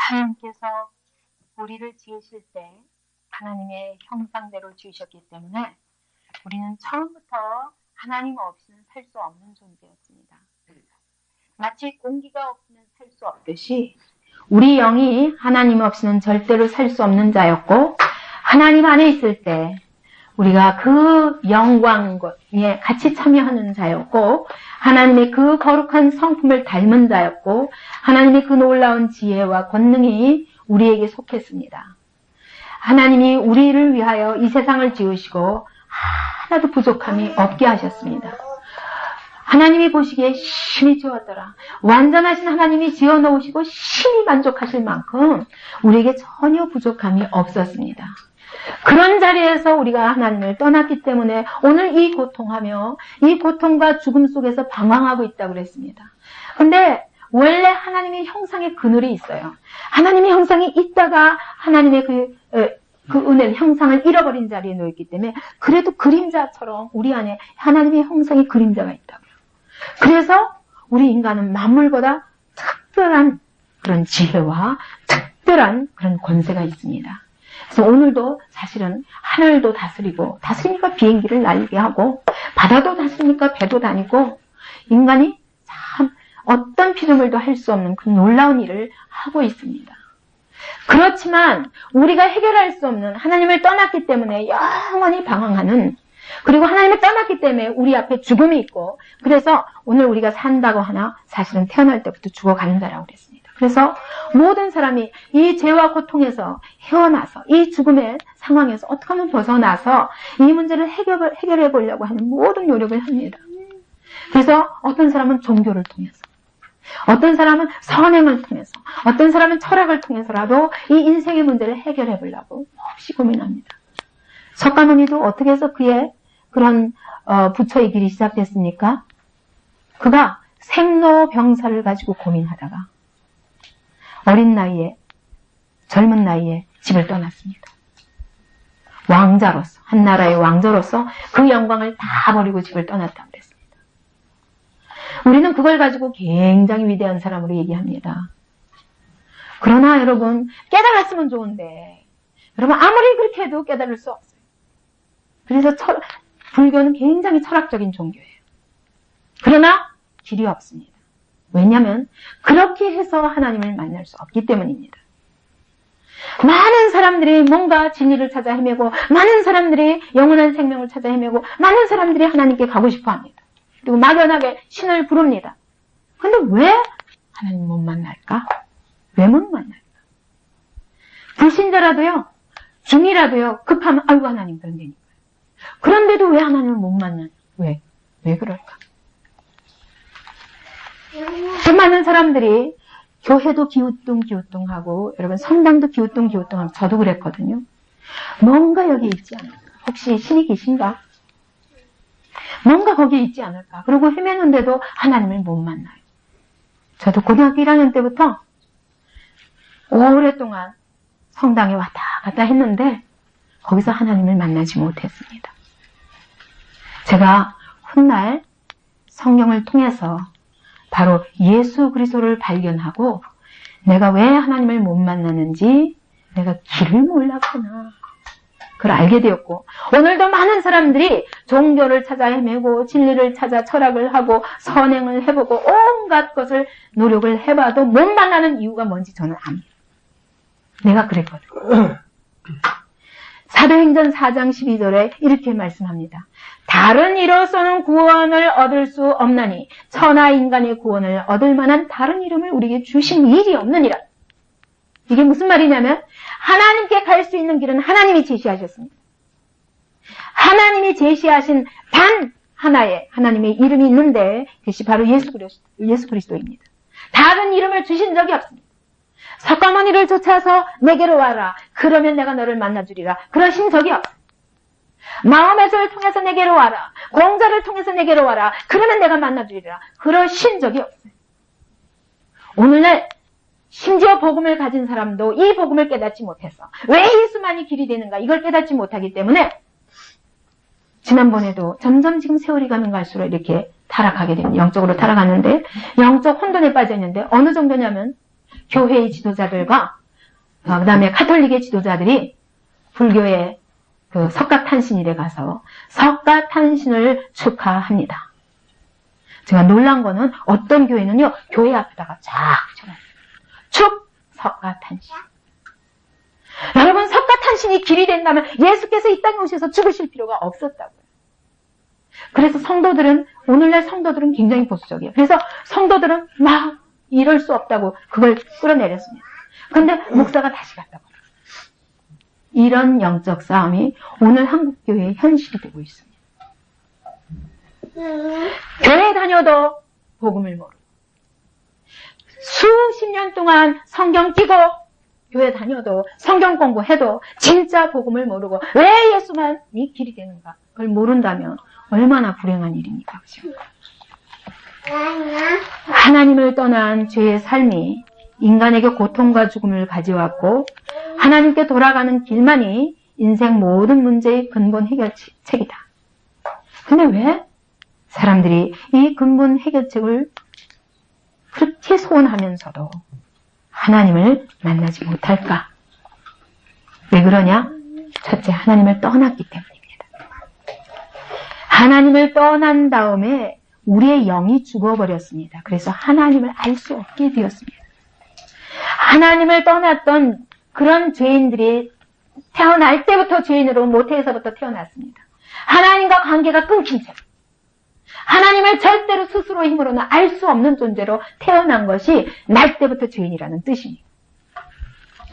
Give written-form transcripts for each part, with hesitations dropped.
하나님께서 우리를 지으실 때 하나님의 형상대로 지으셨기 때문에 우리는 처음부터 하나님 없이는 살 수 없는 존재였습니다. 마치 공기가 없이는 살 수 없듯이 우리 영이 하나님 없이는 절대로 살 수 없는 자였고, 하나님 안에 있을 때 우리가 그 영광에 같이 참여하는 자였고, 하나님의 그 거룩한 성품을 닮은 자였고, 하나님의 그 놀라운 지혜와 권능이 우리에게 속했습니다. 하나님이 우리를 위하여 이 세상을 지으시고 하나도 부족함이 없게 하셨습니다. 하나님이 보시기에 심히 좋았더라. 완전하신 하나님이 지어놓으시고 심히 만족하실 만큼 우리에게 전혀 부족함이 없었습니다. 그런 자리에서 우리가 하나님을 떠났기 때문에 오늘 이 고통하며 이 고통과 죽음 속에서 방황하고 있다고 그랬습니다. 근데 원래 하나님의 형상의 그늘이 있어요. 하나님의 형상이 있다가 하나님의 그 은혜를, 형상을 잃어버린 자리에 놓였기 때문에 그래도 그림자처럼 우리 안에 하나님의 형상의 그림자가 있다고요. 그래서 우리 인간은 만물보다 특별한 그런 지혜와 특별한 그런 권세가 있습니다. 그래서 오늘도 사실은 하늘도 다스리고, 다스리니까 비행기를 날게 하고, 바다도 다스리니까 배도 다니고, 인간이 참 어떤 피조물도 할 수 없는 그 놀라운 일을 하고 있습니다. 그렇지만 우리가 해결할 수 없는, 하나님을 떠났기 때문에 영원히 방황하는, 그리고 하나님을 떠났기 때문에 우리 앞에 죽음이 있고, 그래서 오늘 우리가 산다고 하나 사실은 태어날 때부터 죽어가는 자라고 그랬습니다. 그래서 모든 사람이 이 죄와 고통에서 헤어나서, 이 죽음의 상황에서 어떻게 하면 벗어나서 이 문제를 해결해 보려고 하는 모든 노력을 합니다. 그래서 어떤 사람은 종교를 통해서, 어떤 사람은 선행을 통해서, 어떤 사람은 철학을 통해서라도 이 인생의 문제를 해결해 보려고 몹시 고민합니다. 석가모니도 어떻게 해서 그의 그런 부처의 길이 시작됐습니까? 그가 생로병사를 가지고 고민하다가 어린 나이에, 젊은 나이에 집을 떠났습니다. 왕자로서, 한 나라의 왕자로서 그 영광을 다 버리고 집을 떠났다고 그랬습니다. 우리는 그걸 가지고 굉장히 위대한 사람으로 얘기합니다. 그러나 여러분, 깨달았으면 좋은데, 여러분 아무리 그렇게 해도 깨달을 수 없어요. 그래서 불교는 굉장히 철학적인 종교예요. 그러나 길이 없습니다. 왜냐하면 그렇게 해서 하나님을 만날 수 없기 때문입니다. 많은 사람들이 뭔가 진리를 찾아 헤매고, 많은 사람들이 영원한 생명을 찾아 헤매고, 많은 사람들이 하나님께 가고 싶어 합니다. 그리고 막연하게 신을 부릅니다. 근데 왜 하나님 못 만날까? 왜 못 만날까? 불신자라도요, 중이라도요, 급하면 아이고 하나님 그런데니까. 그런데도 왜 하나님을 못 만나냐? 왜 그럴까? 수많은 사람들이 교회도 기우뚱기우뚱하고, 여러분 성당도 기우뚱기우뚱하고, 저도 그랬거든요. 뭔가 여기 있지 않을까? 혹시 신이 계신가? 뭔가 거기에 있지 않을까? 그리고 헤매는데도 하나님을 못 만나요. 저도 고등학교 1학년 때부터 오랫동안 성당에 왔다 갔다 했는데 거기서 하나님을 만나지 못했습니다. 제가 훗날 성경을 통해서 바로 예수 그리스도를 발견하고 내가 왜 하나님을 못 만나는지, 내가 길을 몰랐구나, 그걸 알게 되었고, 오늘도 많은 사람들이 종교를 찾아 헤매고 진리를 찾아 철학을 하고 선행을 해보고 온갖 것을 노력을 해봐도 못 만나는 이유가 뭔지 저는 압니다. 내가 그랬거든요. 사도행전 4장 12절에 이렇게 말씀합니다. 다른 이로서는 구원을 얻을 수 없나니 천하 인간의 구원을 얻을 만한 다른 이름을 우리에게 주신 일이 없느니라. 이게 무슨 말이냐면 하나님께 갈 수 있는 길은 하나님이 제시하셨습니다. 하나님이 제시하신 단 하나의 하나님의 이름이 있는데 그것이 바로 예수 그리스도입니다. 다른 이름을 주신 적이 없습니다. 석가모니를 쫓아서 내게로 와라, 그러면 내가 너를 만나주리라, 그러신 적이 없어요. 마음의소를 통해서 내게로 와라, 공자를 통해서 내게로 와라, 그러면 내가 만나주리라, 그러신 적이 없어요. 오늘날 심지어 복음을 가진 사람도 이 복음을 깨닫지 못해서 왜 예수만이 길이 되는가, 이걸 깨닫지 못하기 때문에 지난번에도 점점 지금 세월이 가면 갈수록 이렇게 타락하게 됩니다. 영적으로 타락하는데, 영적 혼돈에 빠져 있는데 어느 정도냐면 교회의 지도자들과 그다음에 가톨릭의 지도자들이 불교의 그 석가탄신일에 가서 석가탄신을 축하합니다. 제가 놀란 거는 어떤 교회는요, 교회 앞에다가 쫙 적어요. 축 석가탄신. 여러분, 석가탄신이 길이 된다면 예수께서 이 땅에 오셔서 죽으실 필요가 없었다고요. 그래서 성도들은, 오늘날 성도들은 굉장히 보수적이에요. 그래서 성도들은 막 이럴 수 없다고 그걸 끌어내렸습니다. 근데 목사가 다시 갔다고. 이런 영적 싸움이 오늘 한국교회의 현실이 되고 있습니다. 교회 다녀도 복음을 모르고, 수십 년 동안 성경 끼고 교회 다녀도 성경 공부해도 진짜 복음을 모르고 왜 예수만이 길이 되는가 그걸 모른다면 얼마나 불행한 일입니까? 하나님을 떠난 죄의 삶이 인간에게 고통과 죽음을 가져왔고 하나님께 돌아가는 길만이 인생 모든 문제의 근본 해결책이다. 근데 왜 사람들이 이 근본 해결책을 그렇게 소원하면서도 하나님을 만나지 못할까? 왜 그러냐? 첫째, 하나님을 떠났기 때문입니다. 하나님을 떠난 다음에 우리의 영이 죽어버렸습니다. 그래서 하나님을 알 수 없게 되었습니다. 하나님을 떠났던 그런 죄인들이 태어날 때부터 죄인으로 모태에서부터 태어났습니다. 하나님과 관계가 끊긴 채 하나님을 절대로 스스로 힘으로는 알 수 없는 존재로 태어난 것이 날 때부터 죄인이라는 뜻입니다.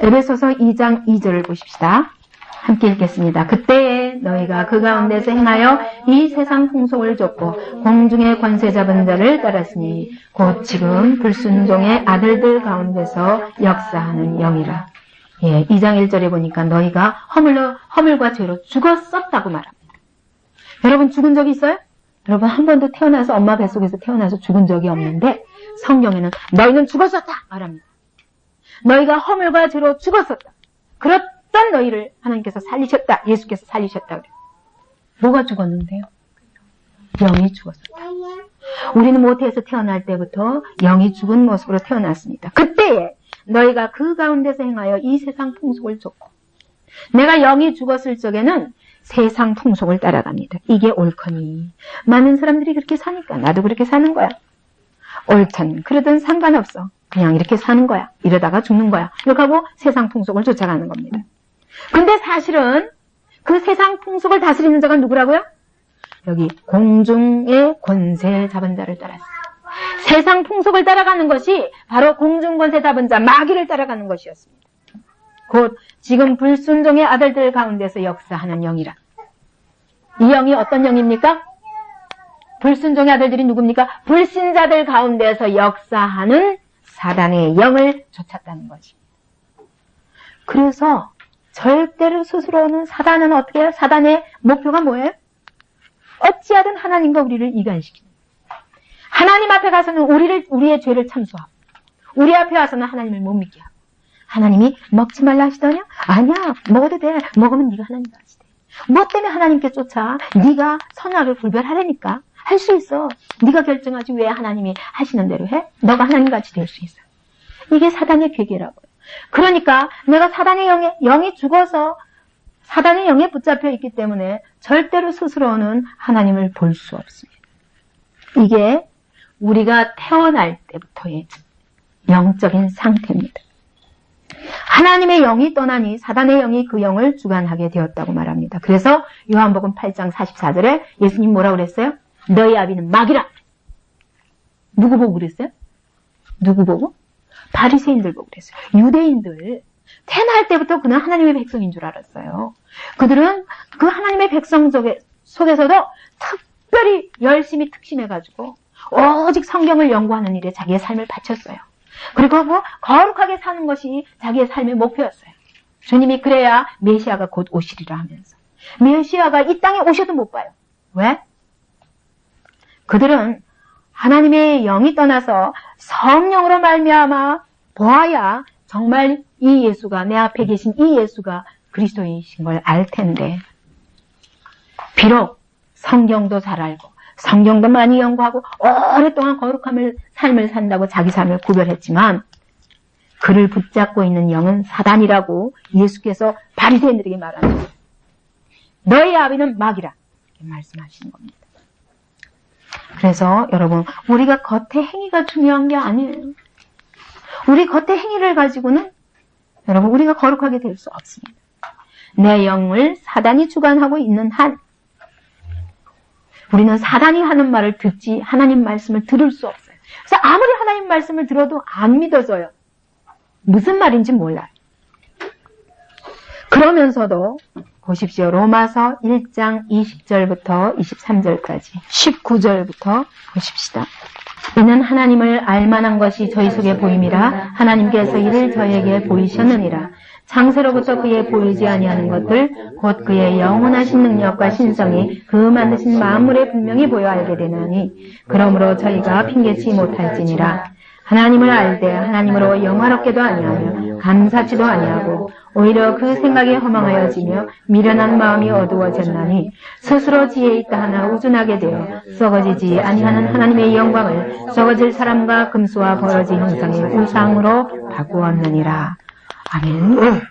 에베소서 2장 2절을 보십시다. 함께 읽겠습니다. 그때에 너희가 그 가운데서 행하여 이 세상 풍속을 좇고 공중의 권세 잡은 자를 따랐으니 곧 지금 불순종의 아들들 가운데서 역사하는 영이라. 예, 2장 1절에 보니까 너희가 허물과 죄로 죽었었다고 말합니다. 여러분 죽은 적이 있어요? 여러분 한 번도 태어나서 엄마 뱃속에서 태어나서 죽은 적이 없는데 성경에는 너희는 죽었었다 말합니다. 너희가 허물과 죄로 죽었었다. 그렇던 너희를 하나님께서 살리셨다. 예수께서 살리셨다. 그래요. 뭐가 죽었는데요? 영이 죽었었다. 우리는 모태에서 태어날 때부터 영이 죽은 모습으로 태어났습니다. 그때에 너희가 그 가운데서 행하여 이 세상 풍속을 좇고 내가 영이 죽었을 적에는 세상 풍속을 따라갑니다. 이게 옳거니 많은 사람들이 그렇게 사니까 나도 그렇게 사는 거야. 옳든 그러든 상관없어. 그냥 이렇게 사는 거야. 이러다가 죽는 거야. 이렇게 하고 세상 풍속을 쫓아가는 겁니다. 근데 사실은 그 세상 풍속을 다스리는 자가 누구라고요? 여기 공중의 권세 잡은 자를 따랐어요. 세상 풍속을 따라가는 것이 바로 공중 권세 잡은 자 마귀를 따라가는 것이었습니다. 곧 지금 불순종의 아들들 가운데서 역사하는 영이라. 이 영이 어떤 영입니까? 불순종의 아들들이 누굽니까? 불신자들 가운데서 역사하는 사단의 영을 쫓았다는 것입니다. 그래서 절대로 스스로는 사단은 어떻게 해요? 사단의 목표가 뭐예요? 어찌하든 하나님과 우리를 이간시키는 거예요. 하나님 앞에 가서는 우리의 죄를 참소하고 우리 앞에 와서는 하나님을 못 믿게 하고 하나님이 먹지 말라 하시더냐? 아니야, 먹어도 돼. 먹으면 네가 하나님과 하시대. 뭐 때문에 하나님께 쫓아? 네가 선악을 분별하려니까. 할 수 있어. 네가 결정하지 왜 하나님이 하시는 대로 해? 너가 하나님같이 될 수 있어. 이게 사단의 괴계라고요. 그러니까 내가 사단의 영이 죽어서 사단의 영에 붙잡혀 있기 때문에 절대로 스스로는 하나님을 볼 수 없습니다. 이게 우리가 태어날 때부터의 영적인 상태입니다. 하나님의 영이 떠나니 사단의 영이 그 영을 주관하게 되었다고 말합니다. 그래서 요한복음 8장 44절에 예수님 뭐라고 그랬어요? 너희 아비는 마귀라. 누구 보고 그랬어요? 누구 보고? 바리새인들 보고 그랬어요. 유대인들. 태어날 때부터 그는 하나님의 백성인 줄 알았어요. 그들은 그 하나님의 백성 속에서도 특별히 열심히 특심해가지고 오직 성경을 연구하는 일에 자기의 삶을 바쳤어요. 그리고 거룩하게 사는 것이 자기의 삶의 목표였어요. 주님이 그래야 메시아가 곧 오시리라 하면서. 메시아가 이 땅에 오셔도 못 봐요. 왜? 그들은 하나님의 영이 떠나서 성령으로 말미암아 보아야 정말 이 예수가 내 앞에 계신 이 예수가 그리스도이신 걸 알 텐데 비록 성경도 잘 알고 성경도 많이 연구하고 오랫동안 거룩함을 삶을 산다고 자기 삶을 구별했지만 그를 붙잡고 있는 영은 사단이라고 예수께서 바리새인들에게 말합니다. 너희 아비는 마귀라 이렇게 말씀하시는 겁니다. 그래서 여러분, 우리가 겉의 행위가 중요한 게 아니에요. 우리 겉의 행위를 가지고는 여러분, 우리가 거룩하게 될 수 없습니다. 내 영을 사단이 주관하고 있는 한 우리는 사단이 하는 말을 듣지 하나님 말씀을 들을 수 없어요. 그래서 아무리 하나님 말씀을 들어도 안 믿어져요. 무슨 말인지 몰라요. 그러면서도 보십시오. 로마서 1장 20절부터 23절까지 19절부터 보십시다. 이는 하나님을 알만한 것이 저희 속에 보임이라 하나님께서 이를 저에게 보이셨느니라. 창세로부터 그의 보이지 아니하는 것들 곧 그의 영원하신 능력과 신성이 그 만드신 만물에 분명히 보여 알게 되나니 그러므로 저희가 핑계치 못할지니라. 하나님을 알되 하나님으로 영화롭게도 아니하며 감사치도 아니하고 오히려 그 생각이 허망하여지며 미련한 마음이 어두워졌나니 스스로 지혜 있다 하나 우둔하게 되어 썩어지지 아니하는 하나님의 영광을 썩어질 사람과 금수와 버러지 형상의 우상으로 바꾸었느니라. 아멘.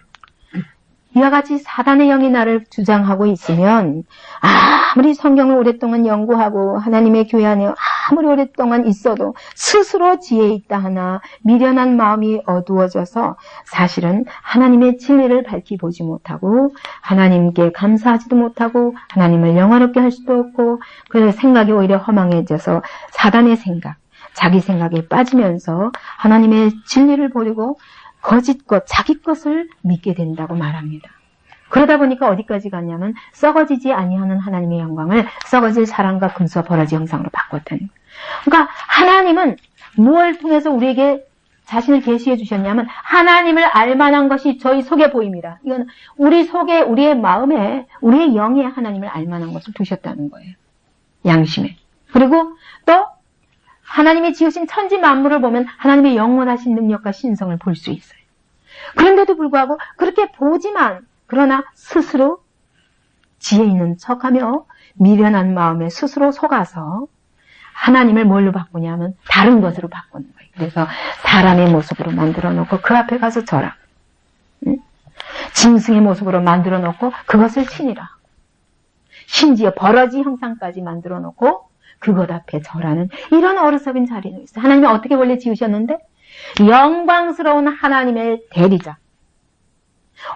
이와 같이 사단의 영이 나를 주장하고 있으면 아무리 성경을 오랫동안 연구하고 하나님의 교회 안에 아무리 오랫동안 있어도 스스로 지혜 있다 하나 미련한 마음이 어두워져서 사실은 하나님의 진리를 밝히 보지 못하고 하나님께 감사하지도 못하고 하나님을 영화롭게 할 수도 없고 그 생각이 오히려 허망해져서 사단의 생각, 자기 생각에 빠지면서 하나님의 진리를 버리고 거짓 것, 자기 것을 믿게 된다고 말합니다. 그러다 보니까 어디까지 갔냐면 썩어지지 아니하는 하나님의 영광을 썩어질 사람과 금수와 버러지 형상으로 바꿨다는 거예요. 그러니까 하나님은 무엇을 통해서 우리에게 자신을 계시해 주셨냐면 하나님을 알만한 것이 저희 속에 보임이라. 이건 우리 속에, 우리의 마음에, 우리의 영에 하나님을 알만한 것을 두셨다는 거예요. 양심에. 그리고 또 하나님이 지으신 천지 만물을 보면 하나님의 영원하신 능력과 신성을 볼 수 있어요. 그런데도 불구하고 그렇게 보지만 그러나 스스로 지혜 있는 척하며 미련한 마음에 스스로 속아서 하나님을 뭘로 바꾸냐면 다른 것으로 바꾸는 거예요. 그래서 사람의 모습으로 만들어 놓고 그 앞에 가서 절하. 짐승의 모습으로 만들어 놓고 그것을 신이라. 심지어 버러지 형상까지 만들어 놓고 그것 앞에 절하는 이런 어리석은 자리는 있어요. 하나님이 어떻게 원래 지으셨는데 영광스러운 하나님의 대리자,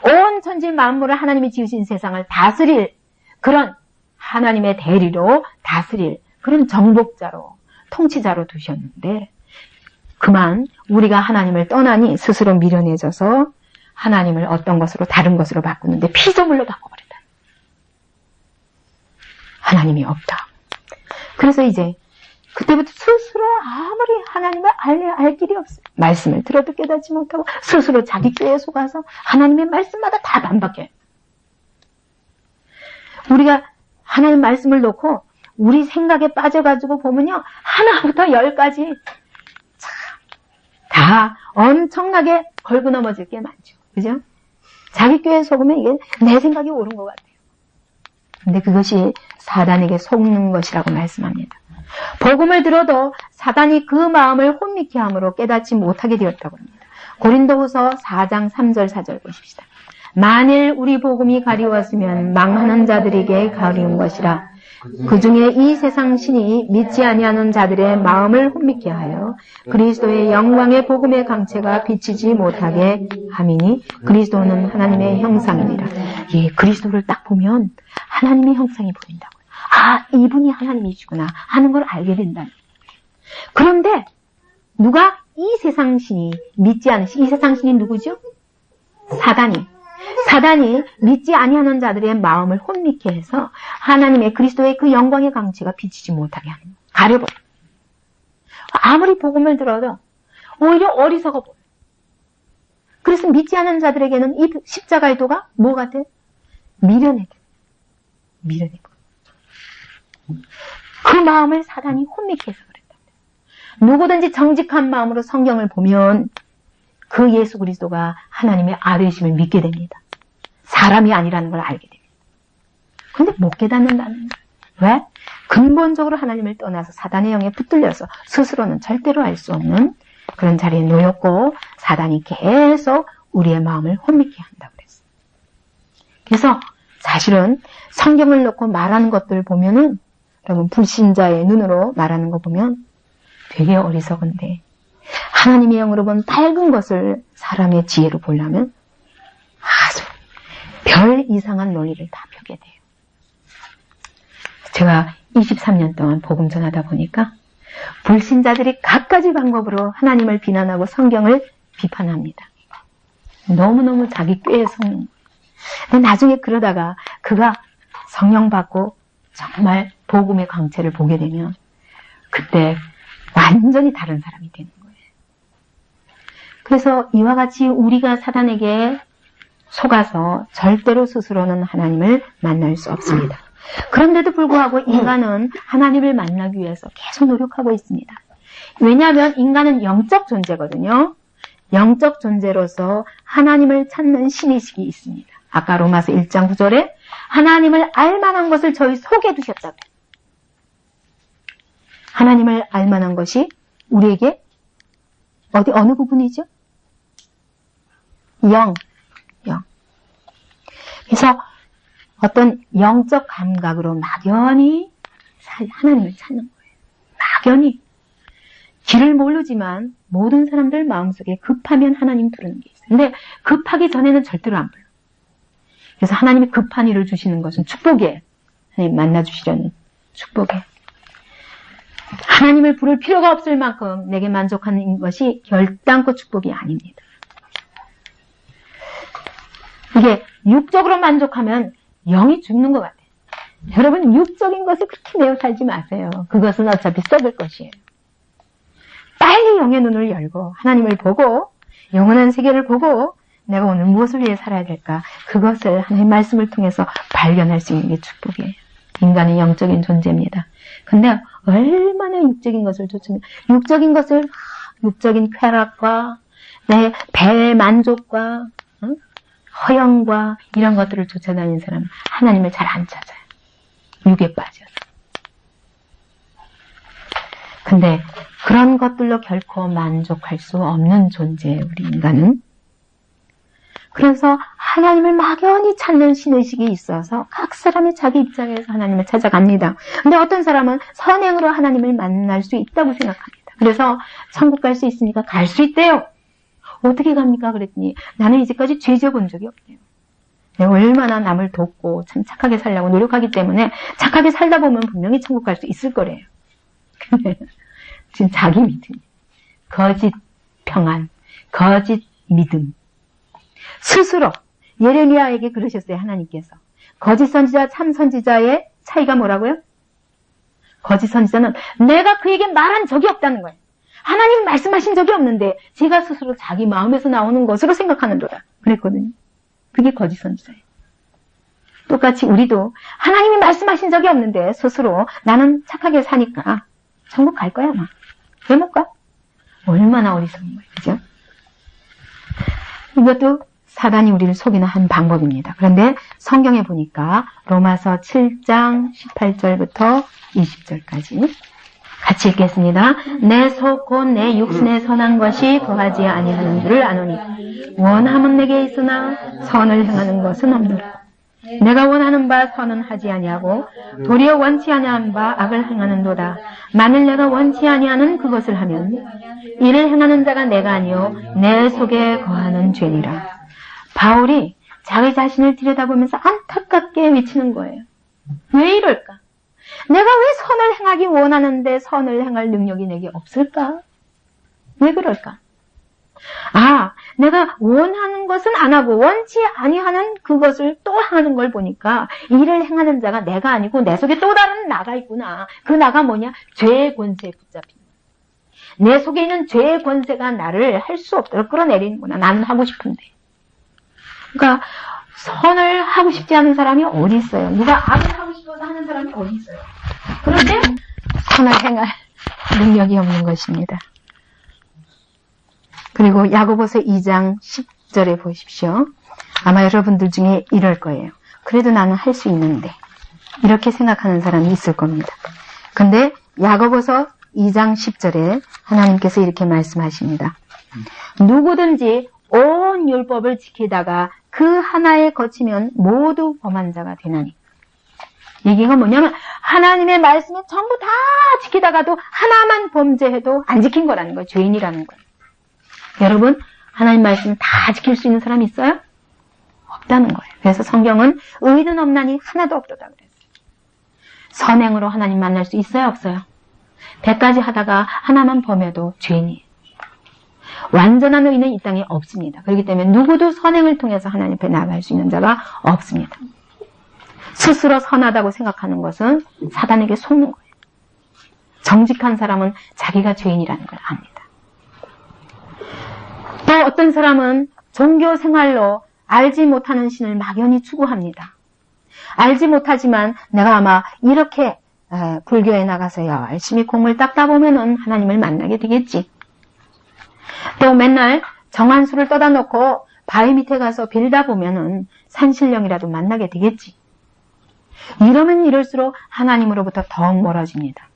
온 천지 만물을 하나님이 지으신 세상을 다스릴 그런 하나님의 대리로 다스릴 그런 정복자로 통치자로 두셨는데 그만 우리가 하나님을 떠나니 스스로 미련해져서 하나님을 어떤 것으로 다른 것으로 바꾸는데 피조물로 바꿔버렸다. 하나님이 없다. 그래서 이제 그때부터 스스로 아무리 하나님을 알 길이 없어요. 말씀을 들어도 깨닫지 못하고 스스로 자기 꾀에 속아서 하나님의 말씀마다 다 반박해요. 우리가 하나님 말씀을 놓고 우리 생각에 빠져가지고 보면요. 하나부터 열까지 참 다 엄청나게 걸고 넘어질 게 많죠. 그죠? 자기 꾀에 속으면 이게 내 생각이 옳은 것 같아요. 근데 그것이 사단에게 속는 것이라고 말씀합니다. 복음을 들어도 사단이 그 마음을 혼미케 함으로 깨닫지 못하게 되었다고 합니다. 고린도후서 4장 3절 4절 보십시다. 만일 우리 복음이 가리웠으면 망하는 자들에게 가리운 것이라. 그 중에 이 세상 신이 믿지 아니하는 자들의 마음을 혼미케 하여 그리스도의 영광의 복음의 강체가 비치지 못하게 함이니 그리스도는 하나님의 형상이니라. 예, 그리스도를 딱 보면 하나님의 형상이 보인다고요. 아, 이분이 하나님이시구나 하는 걸 알게 된다는 거예요. 그런데 누가 이 세상 신이 믿지 않으시, 이 세상 신이 누구죠? 사단이 믿지 아니하는 자들의 마음을 혼미케 해서 하나님의 그리스도의 그 영광의 강체가 비치지 못하게 하는 거예요. 가려버려. 아무리 복음을 들어도 오히려 어리석어 보여요. 그래서 믿지 않는 자들에게는 이 십자가의 도가 뭐가 돼? 미련해 보여. 그 마음을 사단이 혼미케 해서 그랬다. 누구든지 정직한 마음으로 성경을 보면 그 예수 그리스도가 하나님의 아들이심을 믿게 됩니다. 사람이 아니라는 걸 알게 됩니다. 근데 못 깨닫는다는 거예요. 왜? 근본적으로 하나님을 떠나서 사단의 영에 붙들려서 스스로는 절대로 알 수 없는 그런 자리에 놓였고 사단이 계속 우리의 마음을 혼미케 한다고 그랬어요. 그래서 사실은 성경을 놓고 말하는 것들 보면은 여러분 불신자의 눈으로 말하는 거 보면 되게 어리석은데 하나님의 영으로 본 밝은 것을 사람의 지혜로 보려면 아주 별 이상한 논리를 다 펴게 돼요. 제가 23년 동안 복음 전하다 보니까 불신자들이 갖가지 방법으로 하나님을 비난하고 성경을 비판합니다. 너무너무 자기 꾀에 속는 거예요. 근데 나중에 그러다가 그가 성령 받고 정말 복음의 광채를 보게 되면 그때 완전히 다른 사람이 되는 거예요. 그래서 이와 같이 우리가 사단에게 속아서 절대로 스스로는 하나님을 만날 수 없습니다. 그런데도 불구하고 인간은 하나님을 만나기 위해서 계속 노력하고 있습니다. 왜냐하면 인간은 영적 존재거든요. 영적 존재로서 하나님을 찾는 신의식이 있습니다. 아까 로마서 1장 9절에 하나님을 알만한 것을 저희 속에 두셨다고. 하나님을 알만한 것이 우리에게 어느 부분이죠? 영. 그래서 어떤 영적 감각으로 막연히 하나님을 찾는 거예요. 막연히. 길을 모르지만 모든 사람들 마음속에 급하면 하나님 부르는 게 있어요. 근데 급하기 전에는 절대로 안 불러요. 그래서 하나님이 급한 일을 주시는 것은 축복이에요. 하나님 만나주시려는 축복이에요. 하나님을 부를 필요가 없을 만큼 내게 만족하는 것이 결단코 축복이 아닙니다. 이게 육적으로 만족하면 영이 죽는 것 같아요. 여러분 육적인 것을 그렇게 내어 살지 마세요. 그것은 어차피 썩을 것이에요. 빨리 영의 눈을 열고 하나님을 보고 영원한 세계를 보고 내가 오늘 무엇을 위해 살아야 될까? 그것을 하나님의 말씀을 통해서 발견할 수 있는 게 축복이에요. 인간은 영적인 존재입니다. 근데 얼마나 육적인 것을 쫓습니까? 육적인 쾌락과 내 배의 만족과 허영과 이런 것들을 쫓아다니는 사람은 하나님을 잘 안 찾아요. 육에 빠져서. 근데 그런 것들로 결코 만족할 수 없는 존재예요, 우리 인간은. 그래서 하나님을 막연히 찾는 신의식이 있어서 각 사람이 자기 입장에서 하나님을 찾아갑니다. 근데 어떤 사람은 선행으로 하나님을 만날 수 있다고 생각합니다. 그래서 천국 갈 수 있으니까 갈 수 있대요. 어떻게 갑니까? 그랬더니 나는 이제까지 죄 지어본 적이 없대요. 내가 얼마나 남을 돕고 참 착하게 살려고 노력하기 때문에 착하게 살다 보면 분명히 천국 갈 수 있을 거래요. 근데 지금 자기 믿음, 거짓 평안, 거짓 믿음. 스스로 예레미야에게 그러셨어요. 하나님께서. 거짓 선지자, 참 선지자의 차이가 뭐라고요? 거짓 선지자는 내가 그에게 말한 적이 없다는 거예요. 하나님 말씀하신 적이 없는데 제가 스스로 자기 마음에서 나오는 것으로 생각하는도다. 그랬거든요. 그게 거짓 선지자예요. 똑같이 우리도 하나님이 말씀하신 적이 없는데 스스로 나는 착하게 사니까 천국 갈 거야 아마. 왜 못 가? 얼마나 어리석은 거예요. 그죠? 이것도 사단이 우리를 속이는 한 방법입니다. 그런데 성경에 보니까 로마서 7장 18절부터 20절까지 같이 읽겠습니다. 내 속 곧 내 육신에 선한 것이 거하지 아니하는 줄을 아노니 원함은 내게 있으나 선을 행하는 것은 없노라. 내가 원하는 바 선은 하지 아니하고 도리어 원치 아니한 바 악을 행하는도다. 만일 내가 원치 아니하는 그것을 하면 이를 행하는 자가 내가 아니요 내 속에 거하는 죄니라. 바울이 자기 자신을 들여다보면서 안타깝게 외치는 거예요. 왜 이럴까? 내가 왜 선을 행하기 원하는데 선을 행할 능력이 내게 없을까? 왜 그럴까? 내가 원하는 것은 안 하고 원치 아니하는 그것을 또 하는 걸 보니까 이를 행하는 자가 내가 아니고 내 속에 또 다른 나가 있구나. 그 나가 뭐냐? 죄의 권세에 붙잡힌 거야. 내 속에 있는 죄의 권세가 나를 할 수 없도록 끌어내리는구나. 나는 하고 싶은데. 그러니까 선을 하고 싶지 않은 사람이 어디 있어요? 누가 악을 하고 싶어서 하는 사람이 어디 있어요? 그런데 선을 행할 능력이 없는 것입니다. 그리고 야고보서 2장 10절에 보십시오. 아마 여러분들 중에 이럴 거예요. 그래도 나는 할 수 있는데 이렇게 생각하는 사람이 있을 겁니다. 근데 야고보서 2장 10절에 하나님께서 이렇게 말씀하십니다. 누구든지 온 율법을 지키다가 그 하나에 거치면 모두 범한 자가 되나니. 얘기가 뭐냐면 하나님의 말씀을 전부 다 지키다가도 하나만 범죄해도 안 지킨 거라는 거예요. 죄인이라는 거예요. 여러분, 하나님 말씀을 다 지킬 수 있는 사람이 있어요? 없다는 거예요. 그래서 성경은 의인은 없나니 하나도 없도다 그랬어요. 선행으로 하나님 만날 수 있어요? 없어요? 100가지 하다가 하나만 범해도 죄인이에요. 완전한 의인은 이 땅에 없습니다. 그렇기 때문에 누구도 선행을 통해서 하나님 앞에 나아갈 수 있는 자가 없습니다. 스스로 선하다고 생각하는 것은 사단에게 속는 거예요. 정직한 사람은 자기가 죄인이라는 걸 압니다. 또 어떤 사람은 종교 생활로 알지 못하는 신을 막연히 추구합니다. 알지 못하지만 내가 아마 이렇게 불교에 나가서 열심히 공을 닦다 보면은 하나님을 만나게 되겠지. 또 맨날 정한수를 떠다 놓고 바위 밑에 가서 빌다 보면은 산신령이라도 만나게 되겠지. 이러면 이럴수록 하나님으로부터 더욱 멀어집니다.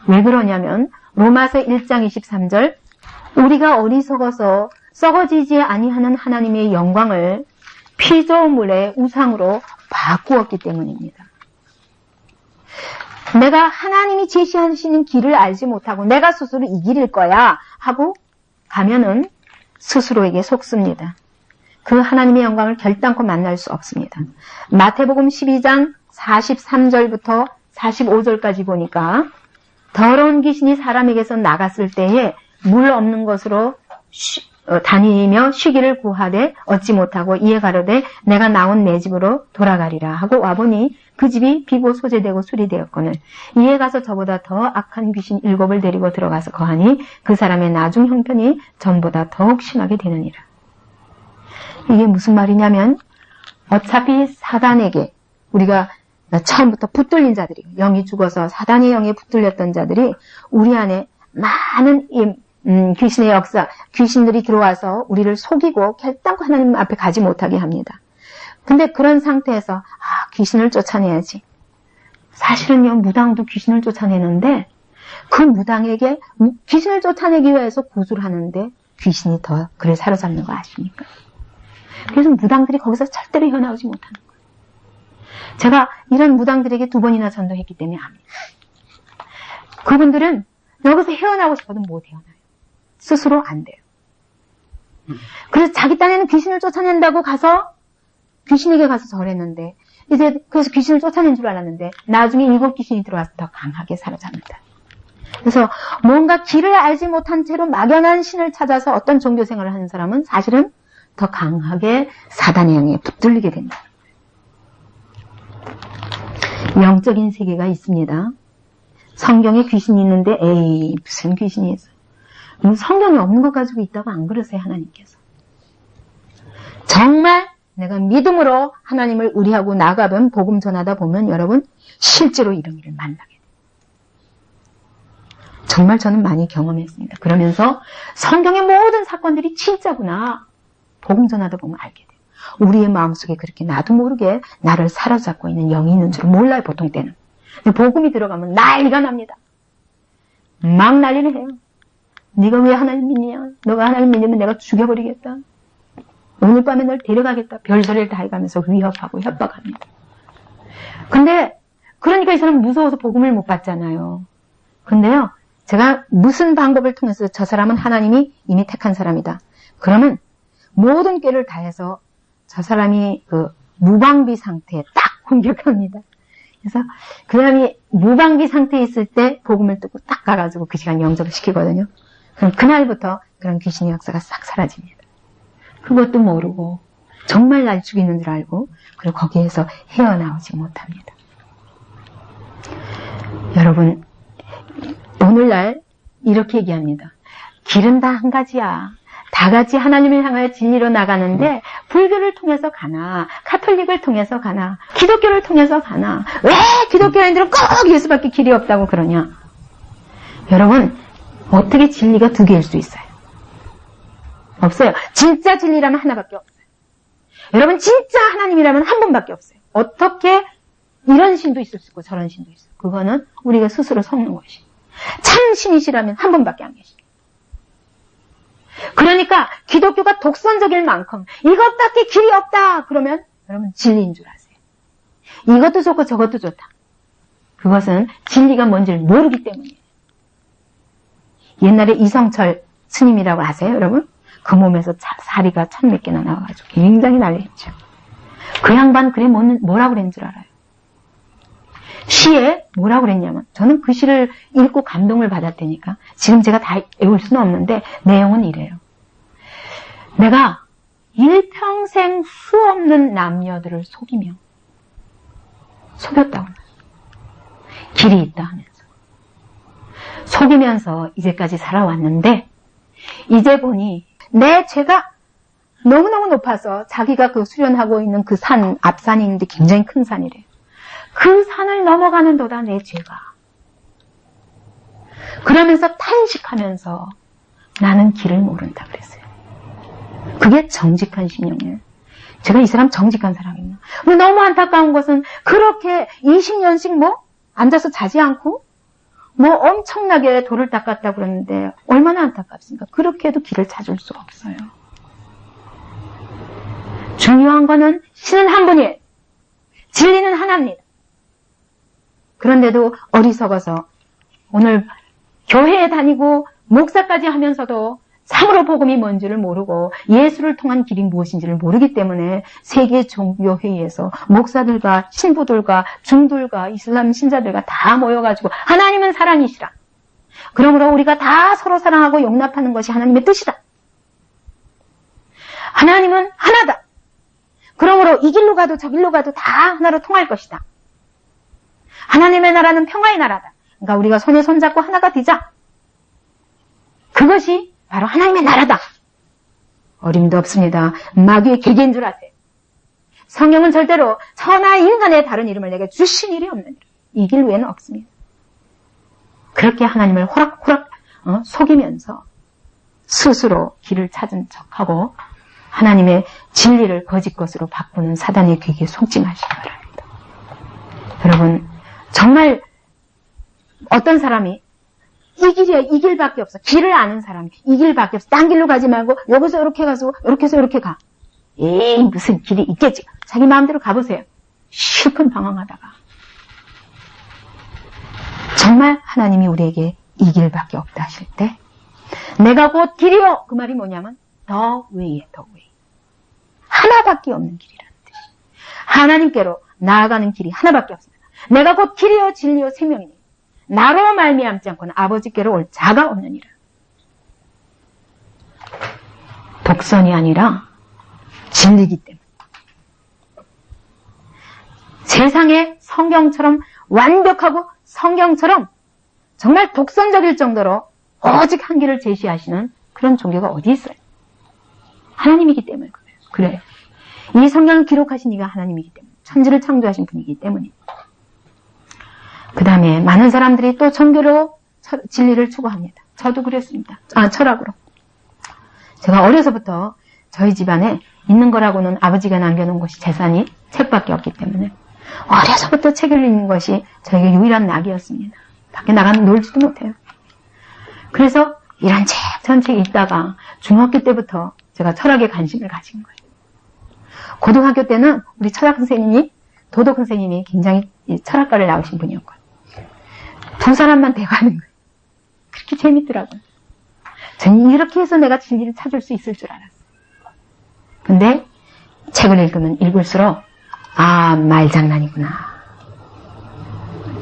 왜 그러냐면 로마서 1장 23절 우리가 어리석어서 썩어지지 아니하는 하나님의 영광을 피조물의 우상으로 바꾸었기 때문입니다. 내가 하나님이 제시하시는 길을 알지 못하고 내가 스스로 이 길일 거야 하고 가면은 스스로에게 속습니다. 그 하나님의 영광을 결단코 만날 수 없습니다. 마태복음 12장 43절부터 45절까지 보니까 더러운 귀신이 사람에게서 나갔을 때에 물 없는 곳으로 다니며 쉬기를 구하되 얻지 못하고 이에 가로되 내가 나온 내 집으로 돌아가리라 하고 와보니 그 집이 비고 소재되고 수리되었거늘 이에 가서 저보다 더 악한 귀신 7을 데리고 들어가서 거하니 그 사람의 나중 형편이 전보다 더욱 심하게 되느니라. 이게 무슨 말이냐면 어차피 사단에게 우리가 처음부터 붙들린 자들이 영이 죽어서 사단의 영에 붙들렸던 자들이 우리 안에 많은 귀신의 역사, 귀신들이 들어와서 우리를 속이고 결단코 하나님 앞에 가지 못하게 합니다. 근데 그런 상태에서 귀신을 쫓아내야지. 사실은요, 무당도 귀신을 쫓아내는데 그 무당에게 귀신을 쫓아내기 위해서 구술을 하는데 귀신이 더 그를 사로잡는 거 아십니까? 그래서 무당들이 거기서 절대로 헤어나오지 못하는 거예요. 제가 이런 무당들에게 2번이나 전도했기 때문에 압니다. 그분들은 여기서 헤어나오고 싶어도 못 헤어나요. 스스로 안 돼요. 그래서 자기 딴에는 귀신을 쫓아낸다고 가서 귀신에게 가서 절했는데 이제 그래서 귀신을 쫓아낸 줄 알았는데 나중에 7 귀신이 들어와서 더 강하게 사로잡는다. 그래서 뭔가 길을 알지 못한 채로 막연한 신을 찾아서 어떤 종교 생활을 하는 사람은 사실은 더 강하게 사단의 영에 붙들리게 된다. 영적인 세계가 있습니다. 성경에 귀신이 있는데 에이 무슨 귀신이 있어. 성경에 없는 것 가지고 있다고 안 그러세요 하나님께서. 정말 내가 믿음으로 하나님을 의뢰하고 나가면 복음 전하다 보면 여러분 실제로 이런 일을 만나게 돼요. 정말 저는 많이 경험했습니다. 그러면서 성경의 모든 사건들이 진짜구나. 복음 전하다 보면 알게 돼요. 우리의 마음속에 그렇게 나도 모르게 나를 사로잡고 있는 영이 있는 줄 몰라요, 보통 때는. 근데 복음이 들어가면 난리가 납니다. 막 난리를 해요. 네가 왜 하나님 믿냐? 너가 하나님 믿으면 내가 죽여버리겠다. 오늘 밤에 널 데려가겠다. 별소리를 다 해가면서 위협하고 협박합니다. 근데 그러니까 이 사람은 무서워서 복음을 못 받잖아요. 근데요, 제가 무슨 방법을 통해서 저 사람은 하나님이 이미 택한 사람이다. 그러면 모든 꾀를 다해서 저 사람이 그 무방비 상태에 딱 공격합니다. 그래서 그 사람이 무방비 상태에 있을 때 복음을 듣고 딱 가가지고 그 시간 영접을 시키거든요. 그럼 그날부터 그런 귀신의 역사가 싹 사라집니다. 그것도 모르고 정말 날 죽이는 줄 알고 그리고 거기에서 헤어나오지 못합니다. 여러분 오늘날 이렇게 얘기합니다. 길은 다 한 가지야. 다 같이 하나님을 향하여 진리로 나가는데 불교를 통해서 가나 가톨릭을 통해서 가나 기독교를 통해서 가나 왜 기독교인들은 꼭 예수밖에 길이 없다고 그러냐. 여러분 어떻게 진리가 2개일 수 있어요? 없어요. 진짜 진리라면 하나밖에 없어요. 여러분 진짜 하나님이라면 한 분밖에 없어요. 어떻게 이런 신도 있을 수 있고 저런 신도 있어요. 그거는 우리가 스스로 섞는 것이에요. 참 신이시라면 한 분밖에 안 계십니다. 그러니까 기독교가 독선적일 만큼 이것밖에 길이 없다 그러면 여러분 진리인 줄 아세요. 이것도 좋고 저것도 좋다. 그것은 진리가 뭔지를 모르기 때문이에요. 옛날에 이성철 스님이라고 아세요, 여러분? 그 몸에서 사리가 1000몇 개나 나와가지고 굉장히 난리했죠. 그 양반 글에 뭐라고 그랬는 줄 알아요? 시에 뭐라고 그랬냐면, 저는 그 시를 읽고 감동을 받았다니까. 지금 제가 다 외울 수는 없는데 내용은 이래요. 내가 일평생 수 없는 남녀들을 속이며 속였다고. 길이 있다 하면서. 속이면서 이제까지 살아왔는데 이제 보니 내 죄가 너무너무 높아서 자기가 그 수련하고 있는 그 산, 앞산이 있는데 굉장히 큰 산이래요. 그 산을 넘어가는 도다 내 죄가. 그러면서 탄식하면서 나는 길을 모른다 그랬어요. 그게 정직한 심령이에요. 제가 이 사람 정직한 사람이구나. 너무 안타까운 것은 그렇게 20년씩 앉아서 자지 않고 엄청나게 돌을 닦았다고 그러는데 얼마나 안타깝습니까? 그렇게 해도 길을 찾을 수 없어요. 중요한 거는 신은 한 분이에요. 진리는 하나입니다. 그런데도 어리석어서 오늘 교회에 다니고 목사까지 하면서도 참으로 복음이 뭔지를 모르고 예수를 통한 길이 무엇인지를 모르기 때문에 세계 종교회의에서 목사들과 신부들과 중들과 이슬람 신자들과 다 모여가지고 하나님은 사랑이시라. 그러므로 우리가 다 서로 사랑하고 용납하는 것이 하나님의 뜻이다. 하나님은 하나다. 그러므로 이 길로 가도 저 길로 가도 다 하나로 통할 것이다. 하나님의 나라는 평화의 나라다. 그러니까 우리가 손에 손잡고 하나가 되자. 그것이 바로 하나님의 나라다. 어림도 없습니다. 마귀의 계계인 줄 아세요. 성경은 절대로 천하 인간의 다른 이름을 내게 주신 일이 없느니라. 이 길 외에는 없습니다. 그렇게 하나님을 호락호락 속이면서 스스로 길을 찾은 척하고 하나님의 진리를 거짓 것으로 바꾸는 사단의 괴기에 속지 마시기 바랍니다. 여러분, 정말 어떤 사람이 이 길이야, 이 길밖에 없어. 길을 아는 사람이 이 길밖에 없어. 딴 길로 가지 말고 여기서 이렇게 가서 이렇게 해서 이렇게 가. 에이, 무슨 길이 있겠지. 자기 마음대로 가보세요. 실컷 방황하다가 정말 하나님이 우리에게 이 길밖에 없다 하실 때 내가 곧 길이요. 그 말이 뭐냐면 더 웨이에 더 웨이. 하나밖에 없는 길이라는 뜻이. 하나님께로 나아가는 길이 하나밖에 없습니다. 내가 곧 길이요 진리요 생명이니 나로 말미암지 않고는 아버지께로 올 자가 없느니라. 독선이 아니라 진리이기 때문에. 세상에 성경처럼 완벽하고 성경처럼 정말 독선적일 정도로 오직 한 길을 제시하시는 그런 종교가 어디 있어요? 하나님이기 때문에 그래요. 이 성경을 기록하신 이가 하나님이기 때문에, 천지를 창조하신 분이기 때문에. 그 다음에 많은 사람들이 또 종교로 진리를 추구합니다. 저도 그랬습니다. 철학으로. 제가 어려서부터 저희 집안에 있는 거라고는 아버지가 남겨놓은 것이 재산이 책밖에 없기 때문에 어려서부터 책을 읽는 것이 저에게 유일한 낙이었습니다. 밖에 나가면 놀지도 못해요. 그래서 이런 책, 전 책 읽다가 중학교 때부터 제가 철학에 관심을 가진 거예요. 고등학교 때는 우리 철학 선생님이, 도덕 선생님이 굉장히 철학과를 나오신 분이었거든요. 두 사람만 대화하는 거예요. 그렇게 재밌더라고요. 저는 이렇게 해서 내가 진리를 찾을 수 있을 줄 알았어요. 근데 책을 읽으면 읽을수록 말장난이구나.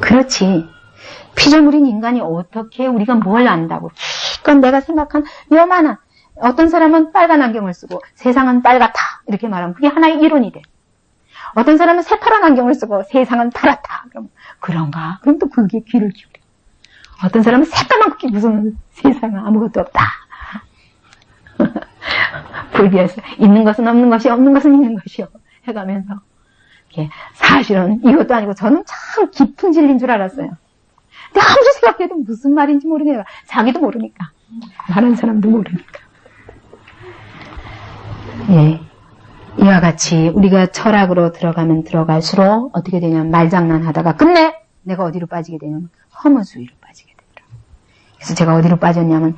그렇지. 피조물인 인간이 어떻게 우리가 뭘 안다고 기껏 내가 생각한 요만한 어떤 사람은 빨간 안경을 쓰고 세상은 빨갛다 이렇게 말하면 그게 하나의 이론이 돼. 어떤 사람은 새파란 안경을 쓰고 세상은 파랗다. 그럼 그런가? 그럼 또 그게 귀를 기울여. 어떤 사람은 새까만 그게 무슨 세상은 아무것도 없다. 불교에서 있는 것은 없는 것이 없는 것은 있는 것이요 해가면서 사실은 이것도 아니고 저는 참 깊은 진리인 줄 알았어요. 근데 아무리 생각해도 무슨 말인지 모르겠어요. 자기도 모르니까. 다른 사람도 모르니까. 예. 이와 같이 우리가 철학으로 들어가면 들어갈수록 어떻게 되냐면 말장난 하다가 끝내 내가 어디로 빠지게 되냐면 허무주의로 빠지게 되더라고요. 그래서 제가 어디로 빠졌냐면,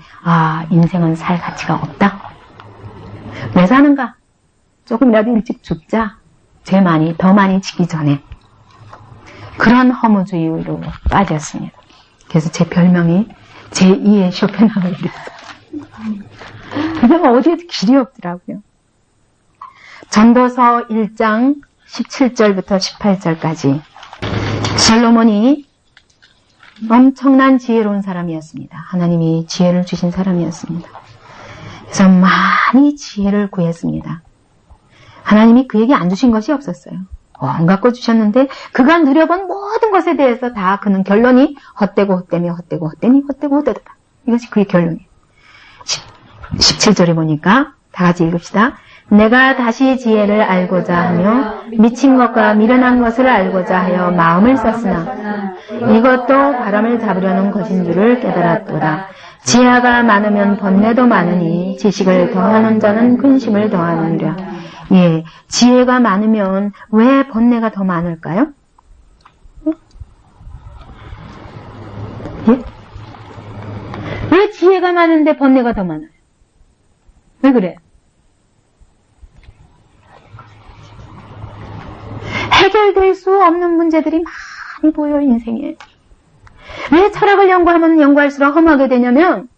인생은 살 가치가 없다. 왜 사는가? 조금이라도 일찍 죽자. 더 많이 지기 전에. 그런 허무주의로 빠졌습니다. 그래서 제 별명이 제2의 쇼펜하우어가 됐어요. 그게 어디에도 길이 없더라고요. 전도서 1장 17절부터 18절까지 솔로몬이 엄청난 지혜로운 사람이었습니다. 하나님이 지혜를 주신 사람이었습니다. 그래서 많이 지혜를 구했습니다. 하나님이 그에게 안 주신 것이 없었어요. 온갖 거 주셨는데 그가 누려본 모든 것에 대해서 다 그는 결론이 헛되고 헛되며 헛되고 헛되니 헛되고 헛되다. 이것이 그의 결론이에요. 17절에 보니까 다 같이 읽읍시다. 내가 다시 지혜를 알고자 하며 미친 것과 미련한 것을 알고자 하여 마음을 썼으나 이것도 바람을 잡으려는 것인 줄을 깨달았도다. 지혜가 많으면 번뇌도 많으니 지식을 더하는 자는 근심을 더하느니라. 예, 지혜가 많으면 왜 번뇌가 더 많을까요? 예? 왜 지혜가 많은데 번뇌가 더 많아요? 왜 그래요? 해결될 수 없는 문제들이 많이 보여요, 인생에. 왜 철학을 연구하면 연구할수록 험하게 되냐면,